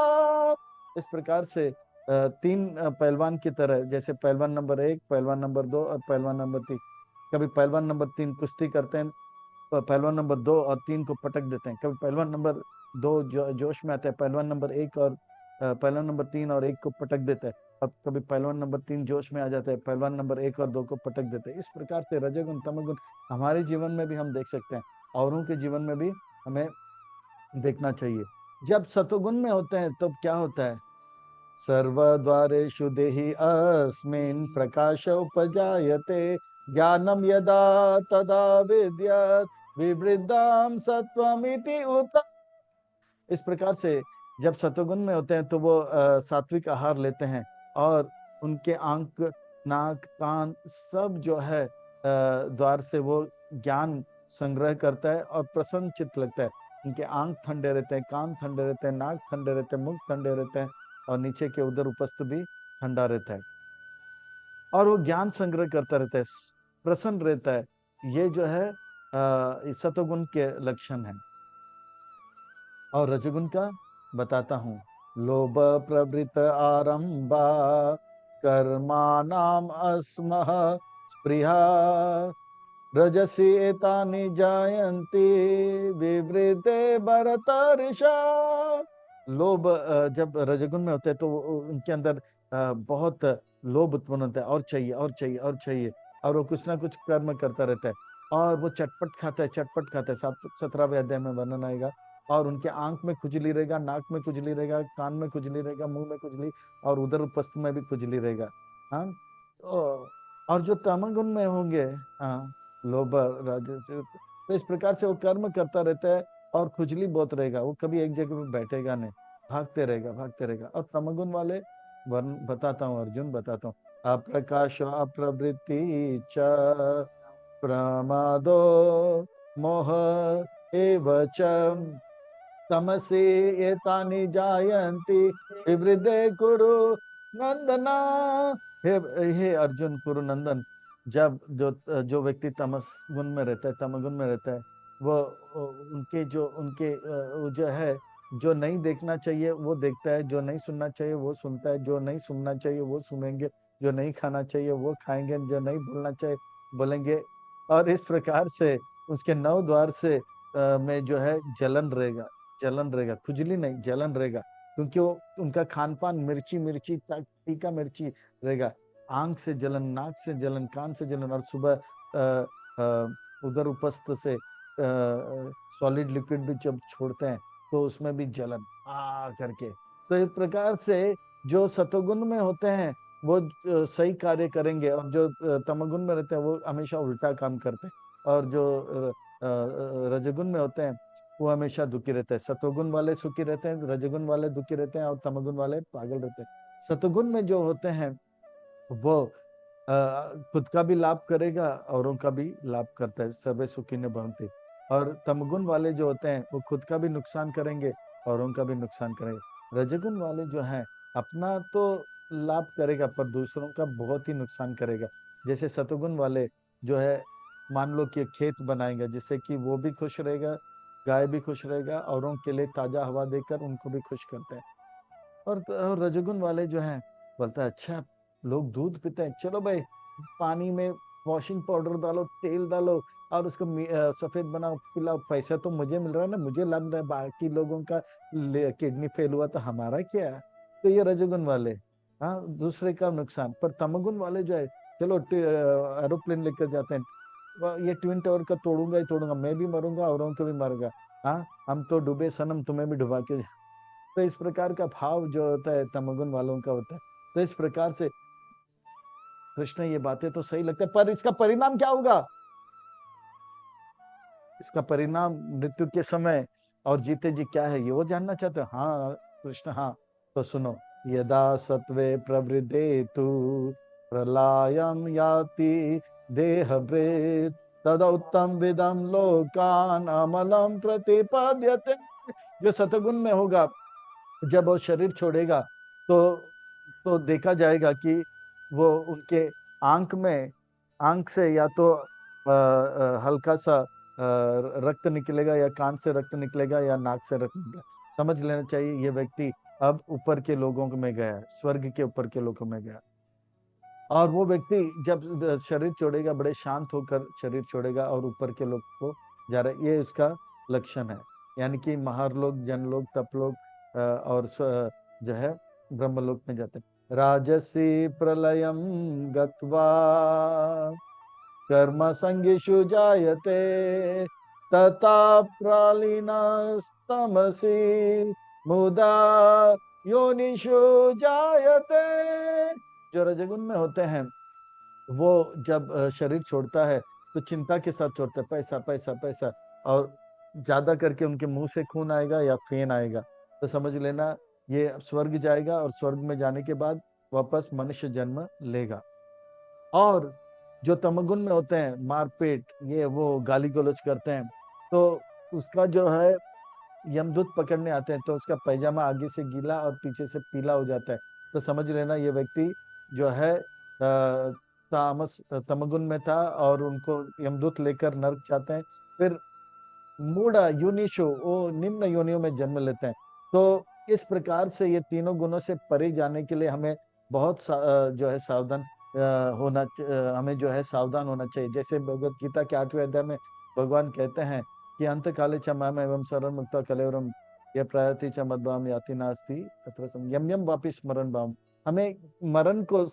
इस प्रकार से तीन पहलवान की तरह, जैसे पहलवान नंबर 1, पहलवान नंबर 2 और पहलवान नंबर 3। कभी पहलवान नंबर 3 कुश्ती करते हैं, पहलवान नंबर 2 और 3 को पटक देते हैं। कभी पहलवान नंबर 2 जोश में आता है, पहलवान नंबर 1 और पहलवान नंबर 3 और 1 को पटक देता है। अब कभी पहलवान नंबर 3 जोश में आ जाता है, पहलवान नंबर 1 और 2 को पटक देते हैं। इस प्रकार से रजोगुण तमोगुण हमारे जीवन में भी हम देख सकते हैं, औरों के जीवन में भी हमें देखना चाहिए। जब सतोगुण में होते हैं तब क्या होता है, सर्वद्वारेषु देहि अस्मिन् प्रकाश उपजायते, ज्ञानम यदा तदा विद्यात् विवृद्धम सत्वमिति उत। इस प्रकार से जब सतोगुण में होते हैं तो वो सात्विक आहार लेते हैं, और उनके आंख, नाक, कान सब जो है द्वार से वो ज्ञान संग्रह करता है, और प्रसन्न चित्त लगता है। उनके आंख ठंडे रहते हैं, कान ठंडे रहते हैं, नाक ठंडे रहते हैं, मुख ठंडे रहते हैं, और नीचे के उधर उपस्थ भी ठंडा रहता है, और वो ज्ञान संग्रह करता रहता है, प्रसन्न रहता है। ये जो है सतोगुण के लक्षण है। और रजोगुण का बताता हूँ। लोभ प्रवृत्त आरंभा कर्माणाम अस्मः स्पृहा रजसी एतानि जायन्ति विवृते भरतर्षा। लोभ जब रजगुण में होते हैं तो उनके अंदर बहुत लोभ उत्पन्न होता है, और चाहिए और चाहिए और चाहिए, और वो कुछ ना कुछ कर्म करता रहता है, और वो चटपट खाता है, चटपट खाता है। 17वें अध्याय में वर्णन आएगा। और उनके आंख में खुजली रहेगा, नाक में खुजली रहेगा, कान में खुजली रहेगा, मुंह में खुजली, और उधर उपस्थ में भी खुजली रहेगा। हाँ, और जो तमगुण में होंगे, हाँ, लोभ तो इस प्रकार से वो कर्म करता रहता है, और खुजली बहुत रहेगा, वो कभी एक जगह पे बैठेगा नहीं, भागते रहेगा भागते रहेगा। और तमगुण वाले वर्ण बताता हूँ अर्जुन, बताता हूँ। अप्रकाश अप्रवृत्ति च प्रमादो मोह एव च तमसि एतानि जायन्ति विवृद्धे कुरु नंदना। हे हे अर्जुन कुरु नंदन, जब जो व्यक्ति तमस गुण में रहता है, तमगुण में रहता है, वो उनके वो जो है, जो नहीं देखना चाहिए वो देखता है, जो नहीं सुनना चाहिए वो सुनता है, जो नहीं सुनना चाहिए वो सुनेंगे, जो नहीं खाना चाहिए वो खाएंगे, जो नहीं बोलना चाहिए बोलेंगे। और इस प्रकार से उसके नौ द्वार से में जो है जलन रहेगा, जलन रहेगा, खुजली नहीं, जलन रहेगा, क्योंकि वो उनका खान पान मिर्ची मिर्ची तीखा मिर्ची रहेगा। आंख से जलन, नाक से जलन, कान से जलन, और सुबह उधर उपस्थ से सॉलिड लिक्विड भी जब छोड़ते हैं तो उसमें भी जलन आ करके। तो इस प्रकार से जो सतोगुण में होते हैं वो सही कार्य करेंगे, और जो तमगुण में रहते हैं वो हमेशा उल्टा काम करते हैं। और जो रजगुण में होते हैं वो हमेशा दुखी रहते हैं। सतोगुण वाले सुखी रहते हैं, रजगुण वाले दुखी रहते हैं, और तमगुण वाले पागल रहते हैं। सतोगुण में जो होते हैं वो खुद का भी लाभ करेगा, औरों का भी लाभ करता है, सर्वे सुखी न भवन्ति। और तमगुण वाले जो होते हैं वो खुद का भी नुकसान करेंगे, औरों का भी नुकसान करेंगे। रजगुण वाले जो हैं अपना तो लाभ करेगा पर दूसरों का बहुत ही नुकसान करेगा। जैसे सतुगुण वाले जो है, मान लो कि खेत बनाएंगे जिससे कि वो भी खुश रहेगा, गाय भी खुश रहेगा, औरों के लिए ताजा हवा देकर उनको भी खुश करता है। और रजोगुण वाले जो हैं बोलता है अच्छा लोग दूध पीते हैं, चलो भाई पानी में वॉशिंग पाउडर डालो, तेल डालो, और उसको सफेद बनाओ, पिलाओ, पैसा तो मुझे मिल रहा है ना, मुझे लग रहा है, बाकी लोगों का किडनी फेल हुआ तो हमारा क्या है? तो ये रजोगुण वाले, हाँ, दूसरे का नुकसान। पर तमगुण वाले जो है, चलो एरोप्लेन लेकर जाते हैं, ये ट्विन टावर का तोड़ूंगा ही तोड़ूंगा, मैं भी मरूंगा औरों को भी मरूंगा, हाँ, हम तो डूबे सनम, तुम्हें भी डुबा के। तो इस प्रकार का भाव जो होता है तमोगुण वालों का होता है। तो इस प्रकार से कृष्ण ये बातें तो सही लगता है, पर इसका परिणाम क्या होगा? इसका परिणाम मृत्यु के समय और जीते जी क्या है, ये वो जानना चाहते हो? हाँ कृष्ण, हाँ, तो सुनो। यदा सत्वे प्रवृद्धे तु प्रलयम याति देहभृत तद उत्तम विदम लोकान अमलम प्रतिपद्यते। जो सतगुण में होगा, जब वो शरीर छोड़ेगा तो देखा जाएगा कि वो उनके आंख में, आंख से या तो हल्का सा रक्त निकलेगा, या कान से रक्त निकलेगा, या नाक से रक्त निकलेगा। समझ लेना चाहिए ये व्यक्ति अब ऊपर के लोगों में गया है, स्वर्ग के ऊपर के लोगों में गया। और वो व्यक्ति जब शरीर छोड़ेगा बड़े शांत होकर शरीर छोड़ेगा, और ऊपर के लोग को जा रहा है, ये उसका लक्षण है। यानी कि महारलोक, जनलोक, तपलोक और जो है ब्रह्मलोक में जाते हैं। राजसी प्रलयम गत्वा कर्म संगीषु जायते तथा प्रलीनस्तमसि मुदा योनिषु जायते। जो रजगुण में होते हैं वो जब शरीर छोड़ता है तो चिंता के साथ छोड़ता है, पैसा पैसा पैसा, और ज्यादा करके उनके मुंह से खून आएगा या फेन आएगा, तो समझ लेना ये स्वर्ग जाएगा, और स्वर्ग में जाने के बाद वापस मनुष्य जन्म लेगा। और जो तमगुण में होते हैं, मारपीट, ये वो गाली गलौज करते हैं, तो उसका जो है यमदूत पकड़ने आते हैं तो उसका पैजामा आगे से गीला और पीछे से पीला हो जाता है। तो समझ लेना ये व्यक्ति जो है तामस तमगुण में था, और उनको यमदूत लेकर नरक जाते हैं। फिर मूढ़ा योनिशो, वो निम्न योनियों में जन्म लेते हैं। तो इस प्रकार से ये तीनों गुणों से परे जाने के लिए हमें बहुत जो है सावधान हमें जो है सावधान होना चाहिए। जैसे भगवत गीता के 8वें अध्याय में भगवान कहते हैं कि अंत काले च माम एवं शरण मुक्ता कलेवरम ये प्रयति च मद्भाम याति नास्ति तत्र यम यम वापि स्मरण भाव। हमें मरण को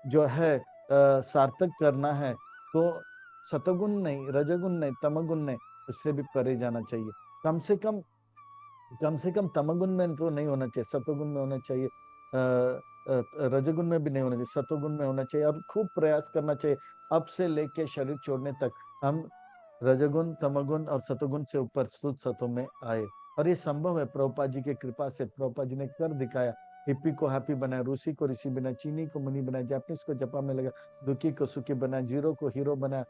जो है सार्थक करना है तो सतगुण नहीं, रजगुण नहीं, तमगुण नहीं, उससे भी परे जाना चाहिए। कम से कम तमगुण में तो नहीं होना चाहिए, सतोगुण में होना चाहिए, रजगुण में भी नहीं होना चाहिए, सतोगुण में होना चाहिए। और खूब प्रयास करना चाहिए अब से लेके शरीर छोड़ने तक हम रजगुण, तमगुण और सतोगुण से ऊपर शुद्ध सतों में आए। और ये संभव है प्रभुपाद जी की कृपा से। प्रभुपाद जी ने कर दिखाया। हिप्पी को हैप्पी बनाया, रूसी को ऋषि बनाया, चीनी को मुनि बनाया, जापानीज को जपा में लगा, दुखी को सुखी बनाया, जीरो को हीरो बनाया,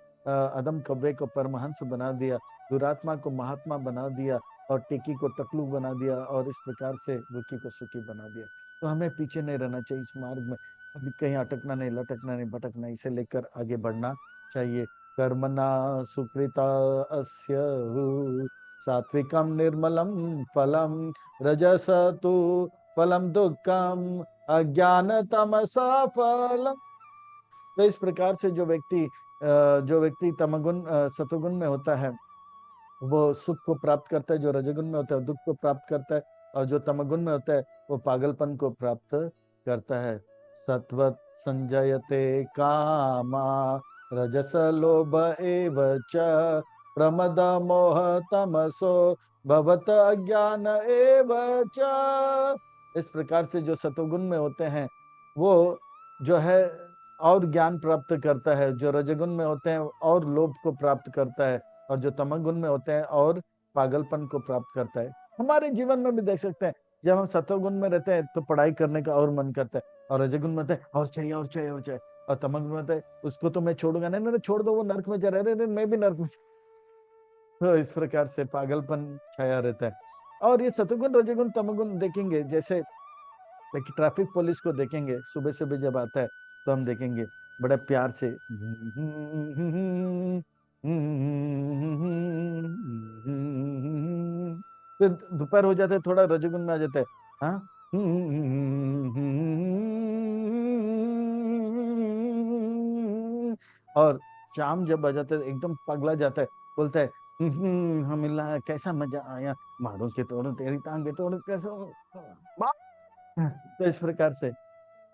अदम कव्वे को परमहंस बना दिया, दुरात्मा को महात्मा बना दिया, और टिकी को टकलू बना दिया, और इस प्रकार से दुखी को सुखी बना दिया। तो हमें पीछे नहीं रहना चाहिए इस मार्ग में, अभी कहीं अटकना नहीं, लटकना नहीं, भटकना, इसे लेकर आगे बढ़ना चाहिए। कर्मणा सुकृता अस्य सात्विकम निर्मलम फलम रजस तु फलम दुःखम अज्ञान तमसा फलम। तो इस प्रकार से जो व्यक्ति तमगुण सतुगुण में होता है वो सुख को प्राप्त करता है, जो रजगुण में होता है दुख को प्राप्त करता है, और जो तमगुण में होता है वो पागलपन को प्राप्त करता है। सत्वत संजयते कामा रजस लोभ एव च प्रमद मोह तमसो भवत अज्ञान एव च। इस प्रकार से जो सतोगुण में होते हैं वो जो है और ज्ञान प्राप्त करता है, जो रजगुण में होते हैं और लोभ को प्राप्त करता है, और जो तमगुण में होते हैं और पागलपन को प्राप्त करता है। हमारे जीवन में भी देख सकते हैं, जब हम सत्वगुण में रहते हैं तो पढ़ाई करने का और मन करता है, और रजगुण में होता है और चाहिए और चाहिए और चाहिए, और तमगुण में होता है उसको तो मैं छोड़ूंगा नहीं, नहीं छोड़ दो, वो नर्क में जा रहे हैं, मैं भी नर्क में। तो इस प्रकार से पागलपन छाया रहता है। और ये सतगुण रजगुण तमगुण देखेंगे, जैसे ट्रैफिक पुलिस को देखेंगे, सुबह सुबह जब आता है तो हम देखेंगे बड़े प्यार से फिर दोपहर हो जाता है, थोड़ा रजोगुण में आ जाता है, हाँ, और शाम जब आ जाता है एकदम पगला जाता है, बोलता है हम कैसा मजा आया, मारो के तोड़ो तेरी टांगे तोड़ो कैसा। तो इस प्रकार से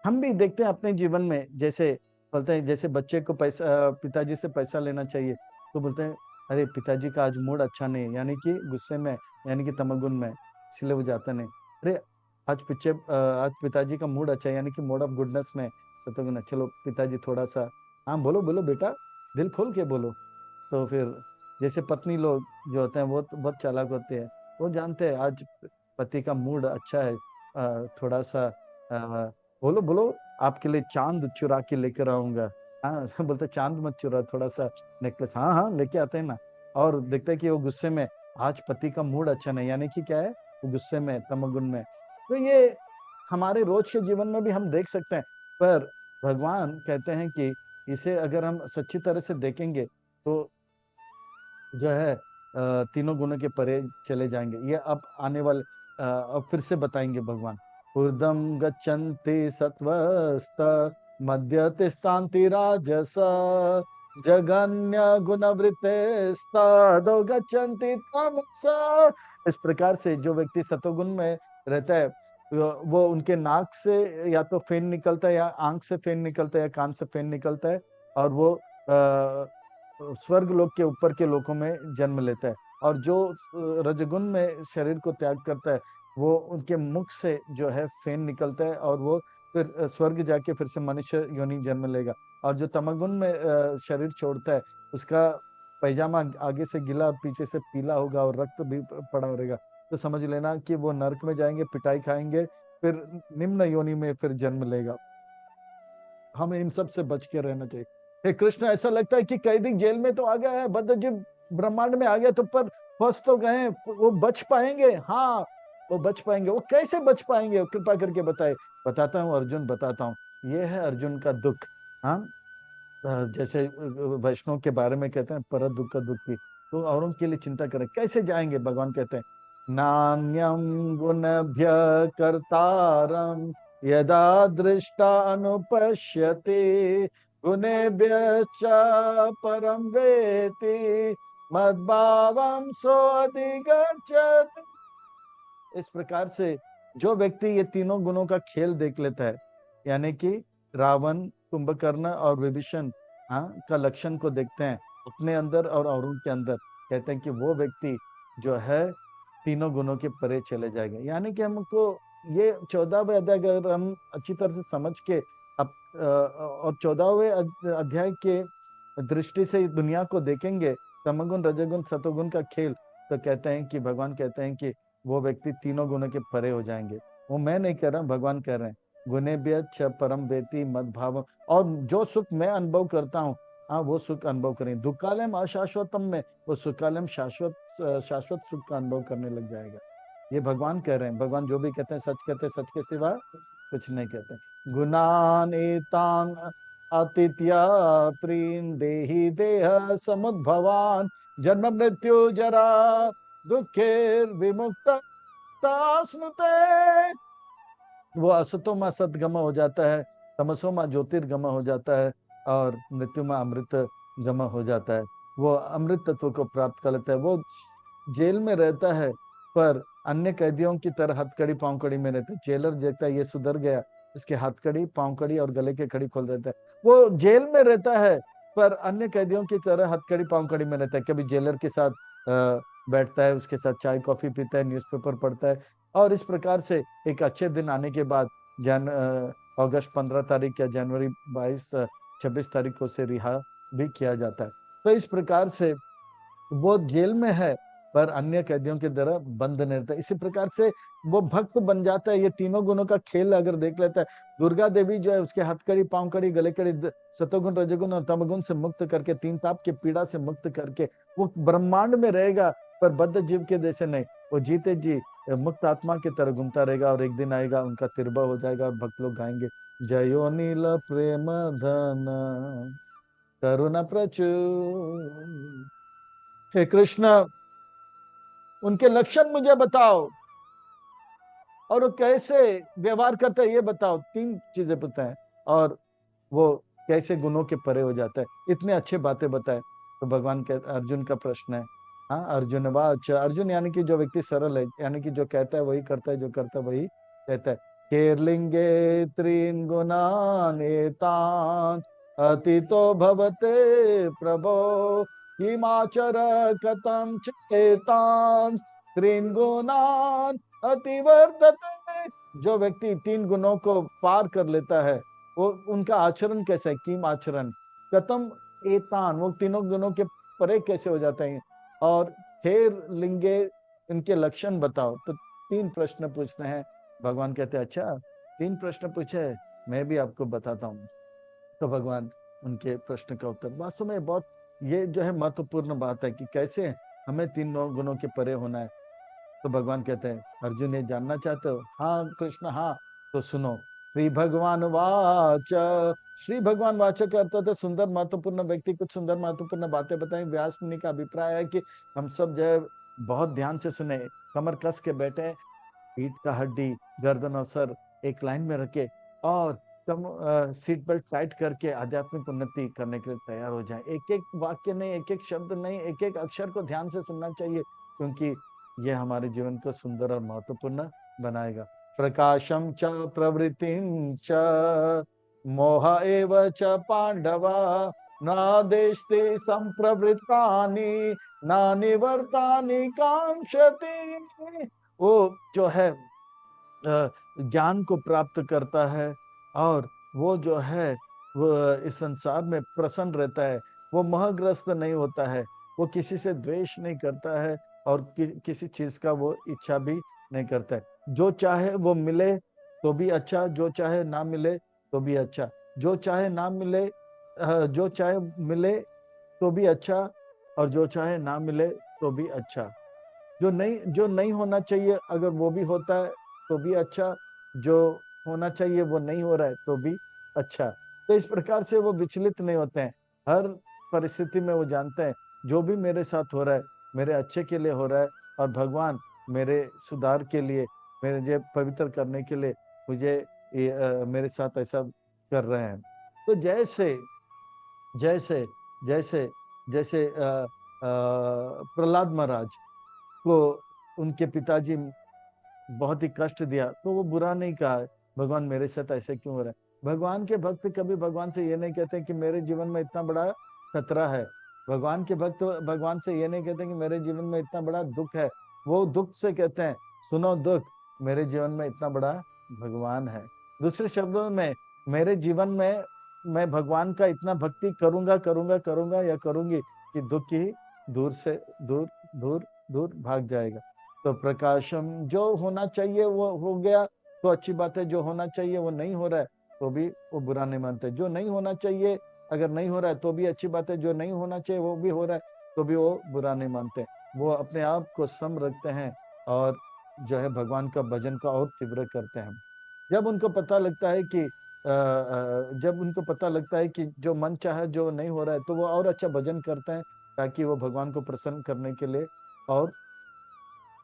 हम भी देखते हैं अपने जीवन में, जैसे बोलते हैं जैसे बच्चे को पैसा, पिताजी से पैसा लेना चाहिए तो बोलते हैं अरे पिताजी का आज मूड अच्छा नहीं है, यानी कि गुस्से में, यानी कि तमगुन में, इसलिए वो जाता नहीं। अरे आज पिताजी का मूड अच्छा है, यानी कि मूड ऑफ गुडनेस में, सतगुण है, चलो पिताजी थोड़ा सा, हाँ बोलो बोलो बेटा, दिल खोल के बोलो। तो फिर जैसे पत्नी लोग जो होते हैं वो तो बहुत चालाक होते हैं, वो जानते हैं आज पति का मूड अच्छा है, थोड़ा सा बोलो बोलो, आपके लिए चांद चुरा के लेकर आऊंगा। हाँ बोलते चांद मत चुरा, थोड़ा सा नेकलेस, हाँ हाँ लेके आते हैं ना। और देखते हैं कि वो गुस्से में, आज पति का मूड अच्छा नहीं, यानी कि क्या है, वो गुस्से में, तमगुन में। तो ये हमारे रोज के जीवन में भी हम देख सकते हैं। पर भगवान कहते हैं कि इसे अगर हम सच्ची तरह से देखेंगे तो जो है तीनों गुणों के परे चले जाएंगे। ये अब आने वाले अब फिर से बताएंगे भगवान। ऊर्ध्वं गच्छन्ति सत्वस्त मध्य तिष्ठन्ति राजस जगन्य गुणवृत्तिस्तादो गच्छन्ति तमस। इस प्रकार से जो व्यक्ति सतोगुण में रहता है वो उनके नाक से या तो फेन निकलता है, या आंख से फेन निकलता है, या कान से फेन निकलता है, और वो स्वर्ग लोक के ऊपर के लोकों में जन्म लेता है। और जो रजगुण में शरीर को त्याग करता है वो उनके मुख से जो है फेन निकलता है, और वो फिर स्वर्ग जाके फिर से मनुष्य योनि जन्म लेगा। और जो तमगुण में शरीर छोड़ता है उसका पैजामा आगे से गीला और पीछे से पीला होगा, और रक्त भी पड़ा रहेगा। तो समझ लेना कि वो नरक में जाएंगे, पिटाई खाएंगे, फिर निम्न योनि में फिर जन्म लेगा। हमें इन सब से बच के रहना चाहिए। हे कृष्ण, ऐसा लगता है कि कैदी जेल में तो आ गया है, बद्धजीव ब्रह्मांड में आ गया, तो पर फंस तो गए, वो बच पाएंगे? हाँ वो बच पाएंगे। वो कैसे बच पाएंगे, कृपा करके बताए। बताता हूँ अर्जुन, बताता हूँ। ये है अर्जुन का दुख। हाँ, जैसे वैष्णव के बारे में कहते हैं पर दुख दुखी, तो औरों के लिए चिंता करें कैसे जाएंगे। भगवान कहते हैं नान्यं गुणभ्य कर्तारं यदा दृष्टा अनुपश्यति गुणेभ्यश्च परं वेति मद्भावं सोऽधिगच्छति। इस प्रकार से जो व्यक्ति ये तीनों गुणों का खेल देख लेता है, यानी कि रावण, कुंभकर्ण और विभीषण का लक्षण को देखते हैं अपने अंदर और औरों के अंदर, कहते हैं कि वो व्यक्ति जो है तीनों गुणों के परे चले जाएगा। यानी कि हमको ये 14वें अध्याय अगर हम अच्छी तरह से समझ के और 14वें अध्याय के दृष्टि से इस दुनिया को देखेंगे, तमोगुण रजोगुण सतोगुण का खेल, तो कहते हैं कि भगवान कहते हैं कि वो व्यक्ति तीनों गुणों के परे हो जाएंगे। वो मैं नहीं कह रहा, भगवान कह रहे हैं। गुणेभ्य च परम वेति मद भाव, और जो सुख मैं अनुभव करता हूँ, हाँ वो सुख अनुभव करें। दुकालम अशाश्वतम में वो सुकालम शाश्वत शाश्वत सुख का अनुभव करने लग जाएगा। ये भगवान कह रहे हैं। भगवान जो भी कहते हैं सच कहते हैं, सच के सिवा कुछ नहीं कहते। गुणान एतान अतिथ्या त्रीन देहि देह समुद्भवान जन्म मृत्यु जरा दुखेर विमुक्त स्नुते। वो असतो में सदगम हो जाता है, तमसो में ज्योतिर्गम हो जाता है, और मृत्यु में अमृत गम हो जाता है। वो अमृत तत्व को प्राप्त कर लेता है। वो जेल में रहता है पर अन्य कैदियों की तरह हथकड़ी पांवकड़ी में रहता है। जेलर देखता है ये सुधर गया, इसके हथकड़ी पांवकड़ी और गले के कड़ी खोल देता है। वो जेल में रहता है पर अन्य कैदियों की तरह हथकड़ी पांवकड़ी में रहता है। कभी जेलर के साथ बैठता है, उसके साथ चाय कॉफी पीता है, न्यूज़पेपर पढ़ता है, और इस प्रकार से एक अच्छे दिन आने के बाद अगस्त 15 तारीख या जनवरी 26 तारीख को उसे रिहा भी किया जाता है। तो इस प्रकार से वो जेल में है पर अन्य कैदियों की तरह बंद नहीं रहता। इसी प्रकार से वो भक्त बन जाता है। ये तीनों गुणों का खेल अगर देख लेता है, दुर्गा देवी जो है उसके हथकड़ी पांवकड़ी गले कड़ी सतोगुण रजोगुण और तमगुण से मुक्त करके, तीन ताप की पीड़ा से मुक्त करके वो ब्रह्मांड में रहेगा, पर बद्ध जीव के जैसे नहीं। वो जीते जी मुक्त आत्मा की तरह घूमता रहेगा, और एक दिन आएगा उनका तिरबा हो जाएगा और भक्त लोग गाएंगे जयो नील प्रेम धन करुणा प्रचुर। हे कृष्ण, उनके लक्षण मुझे बताओ, और वो कैसे व्यवहार करते हैं ये बताओ। तीन चीजें बताएं, और वो कैसे गुणों के परे हो जाता है, इतने अच्छे बातें बताए। तो भगवान के अर्जुन का प्रश्न है, हाँ अर्जुन वाच, अर्जुन यानी कि जो व्यक्ति सरल है, यानी कि जो कहता है वही करता है, जो करता है वही कहता है। केरलिंगे त्रीन गुणान एतान अतीतो भवते प्रभो हिमाचर कथम चेतान त्रीन गुणान अतिवर्तते। जो व्यक्ति तीन गुणों को पार कर लेता है, वो उनका आचरण कैसा है, कीम आचरण, कतम एतान, वो तीनों गुणों के परे कैसे हो जाते हैं, और हेर लिंगे इनके लक्षण बताओ। तो तीन प्रश्न पूछते हैं। भगवान कहते हैं अच्छा तीन प्रश्न पूछे, मैं भी आपको बताता हूँ। तो भगवान उनके प्रश्न का उत्तर, वास्तव में बहुत ये जो है महत्वपूर्ण बात है कि कैसे हमें तीनों गुणों के परे होना है। तो भगवान कहते हैं अर्जुन ये जानना चाहते हो? हाँ कृष्ण हाँ। तो सुनो, श्री भगवान वाच, श्री भगवान वाचक के अर्थ होता है सुंदर महत्वपूर्ण व्यक्ति कुछ सुंदर महत्वपूर्ण बातें बताएं। व्यास मुनि का अभिप्राय है कि हम सब जो है बहुत ध्यान से सुने, कमर कस के बैठे, पीठ का हड्डी, गर्दन और सर एक लाइन में रखे, और कम सीट बेल्ट टाइट करके आध्यात्मिक उन्नति करने के लिए तैयार हो जाए। एक एक वाक्य नहीं, एक एक शब्द नहीं, एक एक अक्षर को ध्यान से सुनना चाहिए, क्योंकि यह हमारे जीवन को सुंदर और महत्वपूर्ण बनाएगा। प्रकाशम च प्रवृत्तिम च मोह एव च पांडव न देशते संप्रवृत्तानि न निवर्तानि कांक्षति। वो जो है ज्ञान को प्राप्त करता है, और वो जो है वो इस संसार में प्रसन्न रहता है, वो मोहग्रस्त नहीं होता है, वो किसी से द्वेष नहीं करता है, और किसी चीज का वो इच्छा भी नहीं करता है। जो चाहे वो मिले तो भी अच्छा, जो चाहे ना मिले तो भी अच्छा, जो चाहे ना मिले जो चाहे मिले तो भी अच्छा, और जो चाहे ना मिले तो भी अच्छा। जो नहीं होना चाहिए अगर वो भी होता है तो भी अच्छा, जो होना चाहिए वो नहीं हो रहा है तो भी अच्छा। तो इस प्रकार से वो विचलित नहीं होते हैं। हर परिस्थिति में वो जानते हैं जो भी मेरे साथ हो रहा है मेरे अच्छे के लिए हो रहा है, और भगवान मेरे सुधार के लिए, मेरे पवित्र करने के लिए मुझे मेरे साथ ऐसा कर रहे हैं। तो जैसे जैसे जैसे जैसे प्रहलाद महाराज को उनके पिताजी बहुत ही कष्ट दिया, तो वो बुरा नहीं कहा भगवान मेरे साथ ऐसे क्यों हो रहा है। भगवान के भक्त कभी भगवान से ये नहीं कहते कि मेरे जीवन में इतना बड़ा खतरा है। भगवान के भक्त भगवान से ये नहीं कहते कि मेरे जीवन में इतना बड़ा दुख है। वो दुख से कहते हैं, सुनो दुख, मेरे जीवन में इतना बड़ा भगवान है। दूसरे शब्दों में, मेरे जीवन में मैं भगवान का इतना भक्ति करूंगा करूंगा करूंगा या करूंगी कि दुख ही दूर से दूर दूर दूर भाग जाएगा। तो प्रकाशम जो होना चाहिए वो हो गया, तो अच्छी बात है। जो होना चाहिए वो नहीं हो रहा है, तो भी वो बुरा नहीं मानते। जो नहीं होना चाहिए अगर नहीं हो रहा है तो भी अच्छी बात है। जो नहीं होना चाहिए वो भी हो रहा है, तो भी वो बुरा नहीं मानते। वो अपने आप को सम रखते हैं और जो है भगवान का भजन का और तीव्र करते हैं। जब उनको पता लगता है कि जब उनको पता लगता है कि जो मन चाहे जो नहीं हो रहा है, तो वो और अच्छा भजन करते हैं, ताकि वो भगवान को प्रसन्न करने के लिए और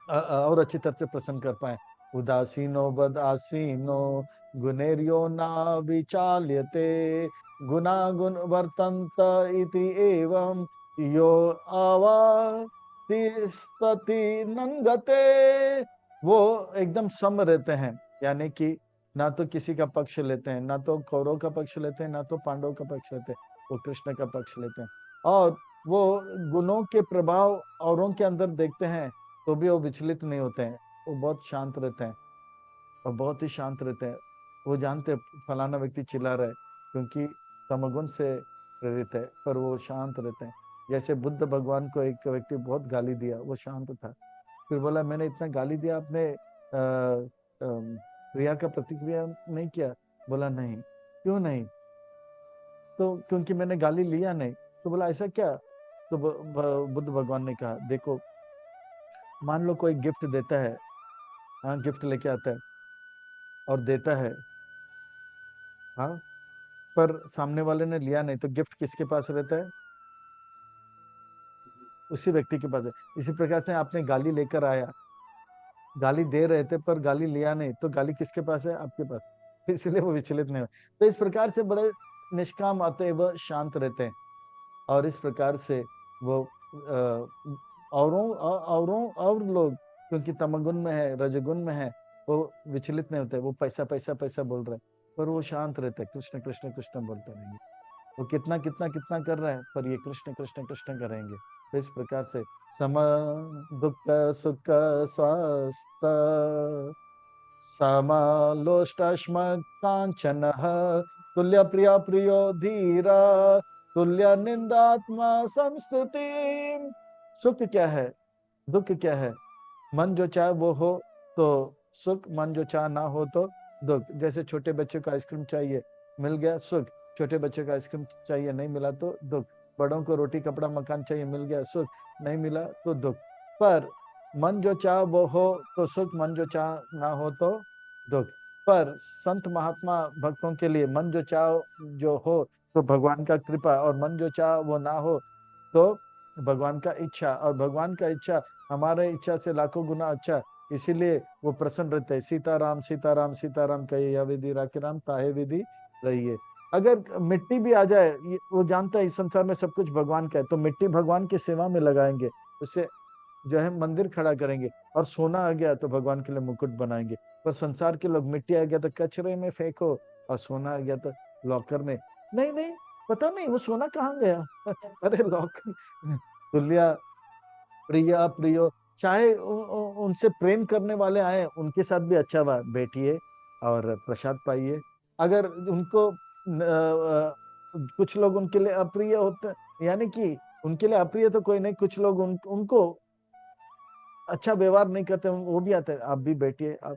और अच्छी तरह से प्रसन्न कर पाए। उदासीनो बदासीनो गुणेर्यो ना विचाल्यते, गुना गुण वर्तन्त इति एवं यो आवा तिस्तति नंगते। वो एकदम सम रहते हैं, यानी कि ना तो किसी का पक्ष लेते हैं, ना तो कौरव का पक्ष लेते हैं, ना तो पांडव का पक्ष लेते हैं। वो कृष्ण का पक्ष लेते हैं। और वो गुणों के प्रभाव औरों के अंदर देखते हैं, तो भी वो विचलित नहीं होते हैं। वो बहुत शांत रहते हैं और बहुत ही शांत रहते हैं। वो जानते हैं फलाना व्यक्ति चिल्ला रहा है क्योंकि तमोगुण से प्रेरित है, पर वो शांत रहते हैं। जैसे बुद्ध भगवान को एक व्यक्ति बहुत गाली दिया, वो शांत था। फिर बोला, मैंने इतना गाली दिया, आपने क्रिया का प्रतिक्रिया नहीं किया? बोला, नहीं। क्यों नहीं? तो क्योंकि मैंने गाली लिया नहीं। तो बोला, ऐसा क्या? तो बुद्ध भगवान ने कहा, देखो, मान लो कोई गिफ्ट देता है, हाँ, गिफ्ट लेके आता है और देता है, हाँ, पर सामने वाले ने लिया नहीं, तो गिफ्ट किसके पास रहता है? उसी व्यक्ति के पास है। इसी प्रकार से आपने गाली लेकर आया, गाली दे रहे थे पर गाली लिया नहीं, तो गाली किसके पास है? आपके पास। इसलिए वो विचलित नहीं हुए। तो इस प्रकार से बड़े निष्काम अतएव शांत रहते हैं। और इस प्रकार से वो औरों और लोग, क्योंकि तमगुण में है, रजगुण में है, वो विचलित नहीं होते। वो पैसा पैसा पैसा बोल रहे हैं, पर वो शांत रहते हैं, कृष्ण कृष्ण कृष्ण बोलते रहेंगे। वो कितना कितना कितना कर रहा है, पर ये कृष्ण कृष्ण कृष्ण करेंगे। तो इस प्रकार से सम दुख सुख स्वास्थ समलोष्टाश्म कांचन तुल्य प्रिय प्रियो धीरा तुल्य निंदात्मा संस्तुति। सुख क्या है, दुख क्या है? मन जो चाहे वो हो तो सुख, मन जो चाहे ना हो तो दुख। जैसे छोटे बच्चे को आइसक्रीम चाहिए, मिल गया सुख। छोटे बच्चे को आइसक्रीम चाहिए, नहीं मिला तो दुख। बड़ों को रोटी कपड़ा मकान चाहिए, मिल गया सुख, नहीं मिला तो दुख। पर मन जो चाह वो हो तो सुख, मन जो चाह ना हो तो दुख। पर संत महात्मा भक्तों के लिए मन जो चाह जो हो तो भगवान का कृपा, और मन जो चाह वो ना हो तो भगवान का इच्छा। और भगवान का इच्छा हमारे इच्छा से लाखों गुना अच्छा, इसीलिए वो प्रसन्न रहते हैं। सीताराम सीताराम सीताराम कहिए, या विधि राखे राम ताहे विधि रहिए। अगर मिट्टी भी आ जाए, वो जानता है इस संसार में सब कुछ भगवान का है, तो मिट्टी भगवान की सेवा में लगाएंगे, उसे जो है मंदिर खड़ा करेंगे। और सोना आ गया तो भगवान के लिए मुकुट बनाएंगे। पर संसार के लोग, मिट्टी आ गया तो कचरे में फेंको, और सोना आ गया तो लॉकर में। नहीं नहीं, पता नहीं वो सोना कहाँ गया। अरे लॉकर। तुल्य प्रिय प्रियो, चाहे उनसे प्रेम करने वाले आए, उनके साथ भी अच्छा बैठिए और प्रसाद पाइए। अगर उनको कुछ लोग उनके लिए अप्रिय होते, यानी कि उनके लिए अप्रिय तो कोई नहीं, कुछ लोग उनको अच्छा व्यवहार नहीं करते, वो भी आते हैं, आप भी बैठिए। आप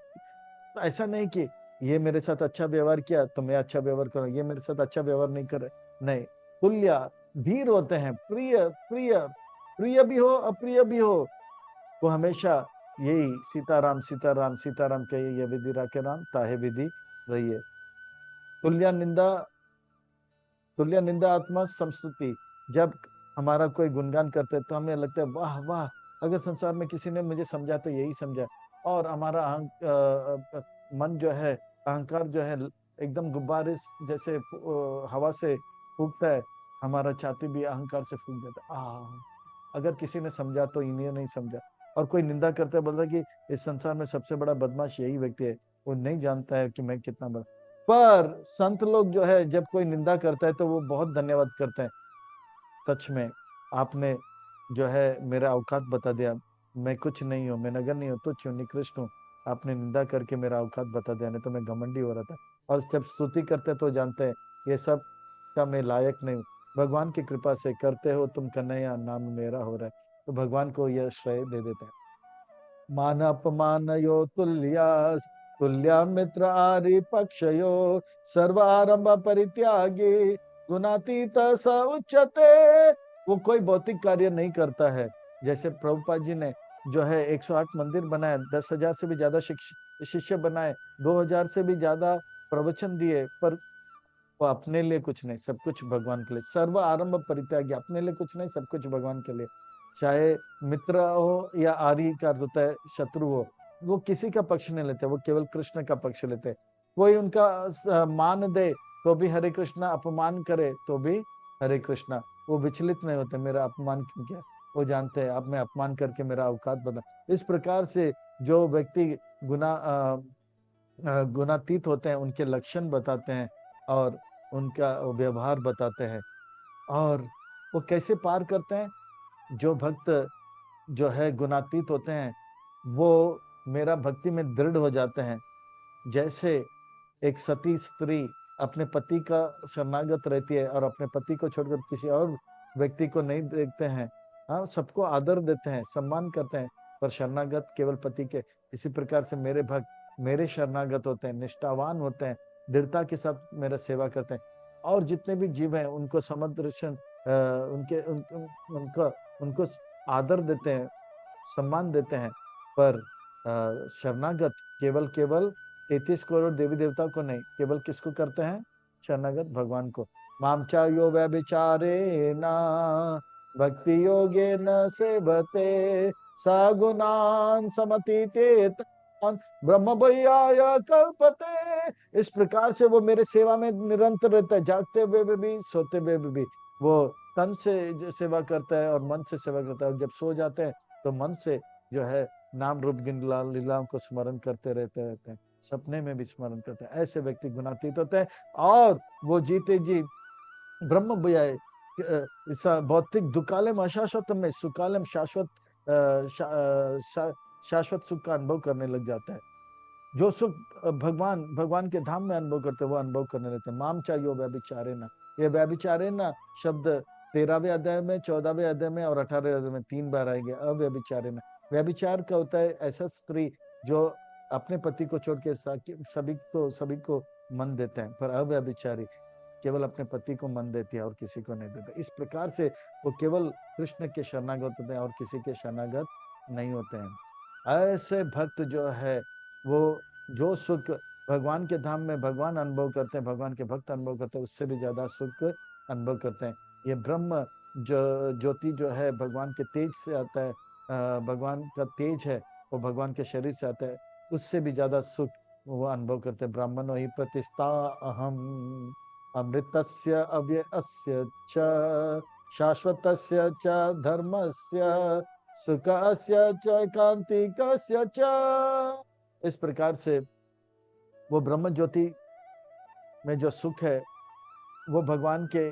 तो ऐसा नहीं कि ये मेरे साथ अच्छा व्यवहार किया तो मैं अच्छा व्यवहार करूं, ये मेरे साथ अच्छा व्यवहार नहीं कर रहे, नहीं। तुल्य धीर होते हैं, प्रिय प्रिय, प्रिय भी हो अप्रिय भी हो, वो हमेशा यही सीताराम सीताराम सीताराम कहिए, ये विधि राखे राम ताहे विधि रहिए। तुल्य निंदा, तुल्य निंदा आत्मा संस्तुति। जब हमारा कोई गुणगान करते हैं तो हमें लगता है वाह वाह, अगर संसार में किसी ने मुझे समझा तो यही समझा। और हमारा मन जो है, अहंकार जो है, एकदम गुब्बारे जैसे हवा से फूकता है, हमारा छाती भी अहंकार से फूक देता है। अगर किसी ने समझा तो इन्हें नहीं समझा। और कोई निंदा करते है, बोलता है कि इस संसार में सबसे बड़ा बदमाश यही व्यक्ति है, वो नहीं जानता है कि मैं कितना बड़ा। पर संत लोग जो है, जब कोई निंदा करता है तो वो बहुत धन्यवाद करते हैं। सच में आपने जो है मेरा औकात बता दिया। मैं कुछ नहीं हूँ, मैं नगर नहीं हूँ, तुच्छ हूँ, निकृष्ट हूँ। आपने निंदा करके मेरा औकात बता दिया, नहीं तो मैं घमंडी हो रहा था। और जब स्तुति करते तो जानते हैं ये सब का मैं लायक नहीं हूँ। भगवान की कृपा से करते हो तुम कन्हैया, नाम मेरा हो रहा है, तो भगवान को यह श्रेय दे देते हैं। मान अपमान यो तुल्या, तुल्या मित्र आरि पक्षयो, सर्वारंभ परित्यागी, गुणातीत स उच्यते। वो कोई भौतिक कार्य नहीं करता है। जैसे प्रभुपाद जी ने जो है 108 मंदिर बनाए, 10,000 से भी ज्यादा शिष्य बनाए, 2,000 से भी ज्यादा प्रवचन दिए, पर वो अपने लिए कुछ नहीं, सब कुछ भगवान के लिए। सर्व आरंभ परित्यागी, अपने लिए कुछ नहीं, सब कुछ भगवान के लिए। चाहे मित्र हो या आर्य का अर्थ होता है शत्रु हो, वो किसी का पक्ष नहीं लेते, वो केवल कृष्ण का पक्ष लेते। कोई उनका मान दे तो भी हरे कृष्णा, अपमान करे तो भी हरे कृष्णा। वो विचलित नहीं होते, मेरा अपमान क्यों किया। वो जानते हैं आप में अपमान करके मेरा औकात बना। इस प्रकार से जो व्यक्ति गुणातीत होते हैं, उनके लक्षण बताते हैं और उनका व्यवहार बताते हैं। और वो कैसे पार करते हैं? जो भक्त जो है गुणातीत होते हैं, वो मेरा भक्ति में दृढ़ हो जाते हैं। जैसे एक सती स्त्री अपने पति का शरणागत रहती है और अपने पति को छोड़कर किसी और व्यक्ति को नहीं देखते हैं। हाँ, सबको आदर देते हैं, सम्मान करते हैं, पर शरणागत केवल पति के। इसी प्रकार से मेरे भक्त मेरे शरणागत होते हैं, निष्ठावान होते हैं, दृढ़ता के साथ मेरा सेवा करते हैं। और जितने भी जीव हैं उनको समदर्शन उनके उन, उन, उनका उनको आदर देते हैं, सम्मान देते हैं। पर शरणागत केवल केवल 33 करोड़ देवी देवता को नहीं, केवल किसको करते हैं? शरणागत भगवान को। मामचा यो व्यभिचारे न भक्ति योगे न सेवते, सगुणान समतीते ब्रह्म भैया कल्पते। इस प्रकार से वो मेरे सेवा में निरंतर रहता है, जागते हुए भी सोते हुए भी। वो तन से सेवा करता है और मन से सेवा करता है, और जब सो जाते हैं तो मन से जो है नाम रूप गिन लीलाओं को स्मरण करते रहते हैं, सपने में भी स्मरण करते हैं। ऐसे व्यक्ति गुणातीत होते हैं और वो जीते जी ब्रह्म बजाय इस भौतिक दुकालम अशाश्वत में सुकालम शाश्वत शाश्वत सुख का अनुभव करने लग जाता है। जो सुख भगवान भगवान के धाम में अनुभव करते हैं, वो अनुभव करने लगते हैं। माम चाहिए व्यभिचारे ना, ये व्यभिचारे ना शब्द 13वें अध्याय में, 14वें अध्याय में और 18वें अध्याय में 3 बार आएंगे। अव्यभिचारे ना, व्यभिचार का होता है ऐसा स्त्री जो अपने पति को छोड़ के सभी को मन देते हैं, पर अव्यभिचारी केवल अपने पति को मन देती है और किसी को नहीं देता। इस प्रकार से वो केवल कृष्ण के शरणागत होते हैं और किसी के शरणागत नहीं होते हैं। ऐसे भक्त जो है वो जो सुख भगवान के धाम में भगवान अनुभव करते हैं, भगवान के भक्त अनुभव करते हैं, उससे भी ज्यादा सुख अनुभव करते हैं। ये ब्रह्म जो ज्योति जो है भगवान के तेज से आता है, भगवान का तेज है, वो भगवान के शरीर से आता है, उससे भी ज्यादा सुख वो अनुभव करते हैं। ब्राह्मणो ही प्रतिष्ठा अहम अमृतस्य अव्ययस्य च शाश्वतस्य च धर्मस्य सुखस्य च कांतिकस्य च। इस प्रकार से वो ब्रह्म ज्योति में जो सुख है वो भगवान के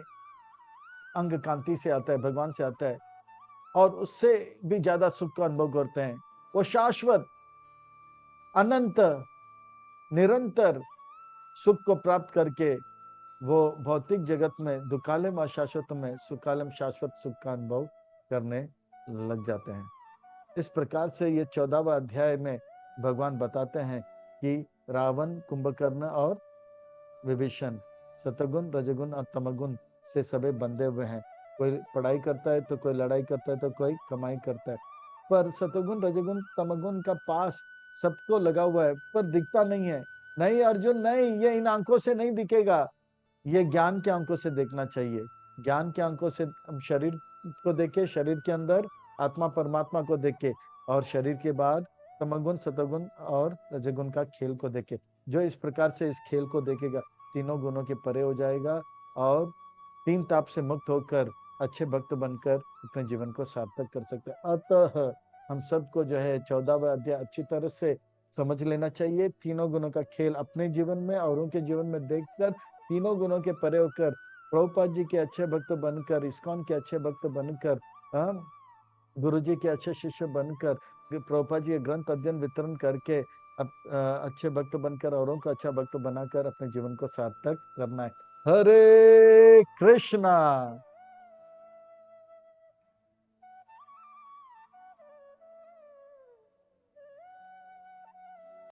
अंग कांति से आता है, भगवान से आता है, और उससे भी ज्यादा सुख का अनुभव करते हैं। वो शाश्वत अनंत निरंतर सुख को प्राप्त करके वो भौतिक जगत में दुकालम अशाश्वत में सुकालम शाश्वत सुख का अनुभव करने लग जाते हैं। इस प्रकार से ये 14वां अध्याय में भगवान बताते हैं कि रावण, कुंभकर्ण और विभीषण सतगुण, रजगुण और तमगुण से सभी बंधे हुए हैं। कोई पढ़ाई करता है तो कोई लड़ाई करता है तो कोई कमाई करता है, पर सतगुण, रजगुण, तमगुण का पास सबको लगा हुआ है, पर दिखता नहीं है। नहीं अर्जुन नहीं, ये इन आंखों से नहीं दिखेगा, ये ज्ञान के आंखों से देखना चाहिए। ज्ञान के आंखों से हम शरीर को देखे, शरीर के अंदर आत्मा परमात्मा को देख के, और शरीर के बाद तमोगुण सतोगुण और रजोगुण का खेल को देखे। जो इस प्रकार से इस खेल को देखेगा, तीनों गुणों के परे हो जाएगा और तीन ताप से मुक्त होकर अच्छे भक्त बनकर अपने जीवन को सार्थक कर सकते हैं। अतः हम सबको जो है 14वां अध्याय अच्छी तरह से समझ लेना चाहिए। तीनों गुणों का खेल अपने जीवन में और उनके जीवन में देखकर तीनों गुणों के परे होकर प्रभुपाद जी के अच्छे भक्त बनकर, इस्कॉन के अच्छे भक्त बनकर, गुरु जी के अच्छे शिष्य बनकर, प्रभुपाद जी के ग्रंथ अध्ययन वितरण करके अच्छे भक्त बनकर औरों को अच्छा भक्त बनाकर अपने जीवन को सार्थक करना है। हरे कृष्णा।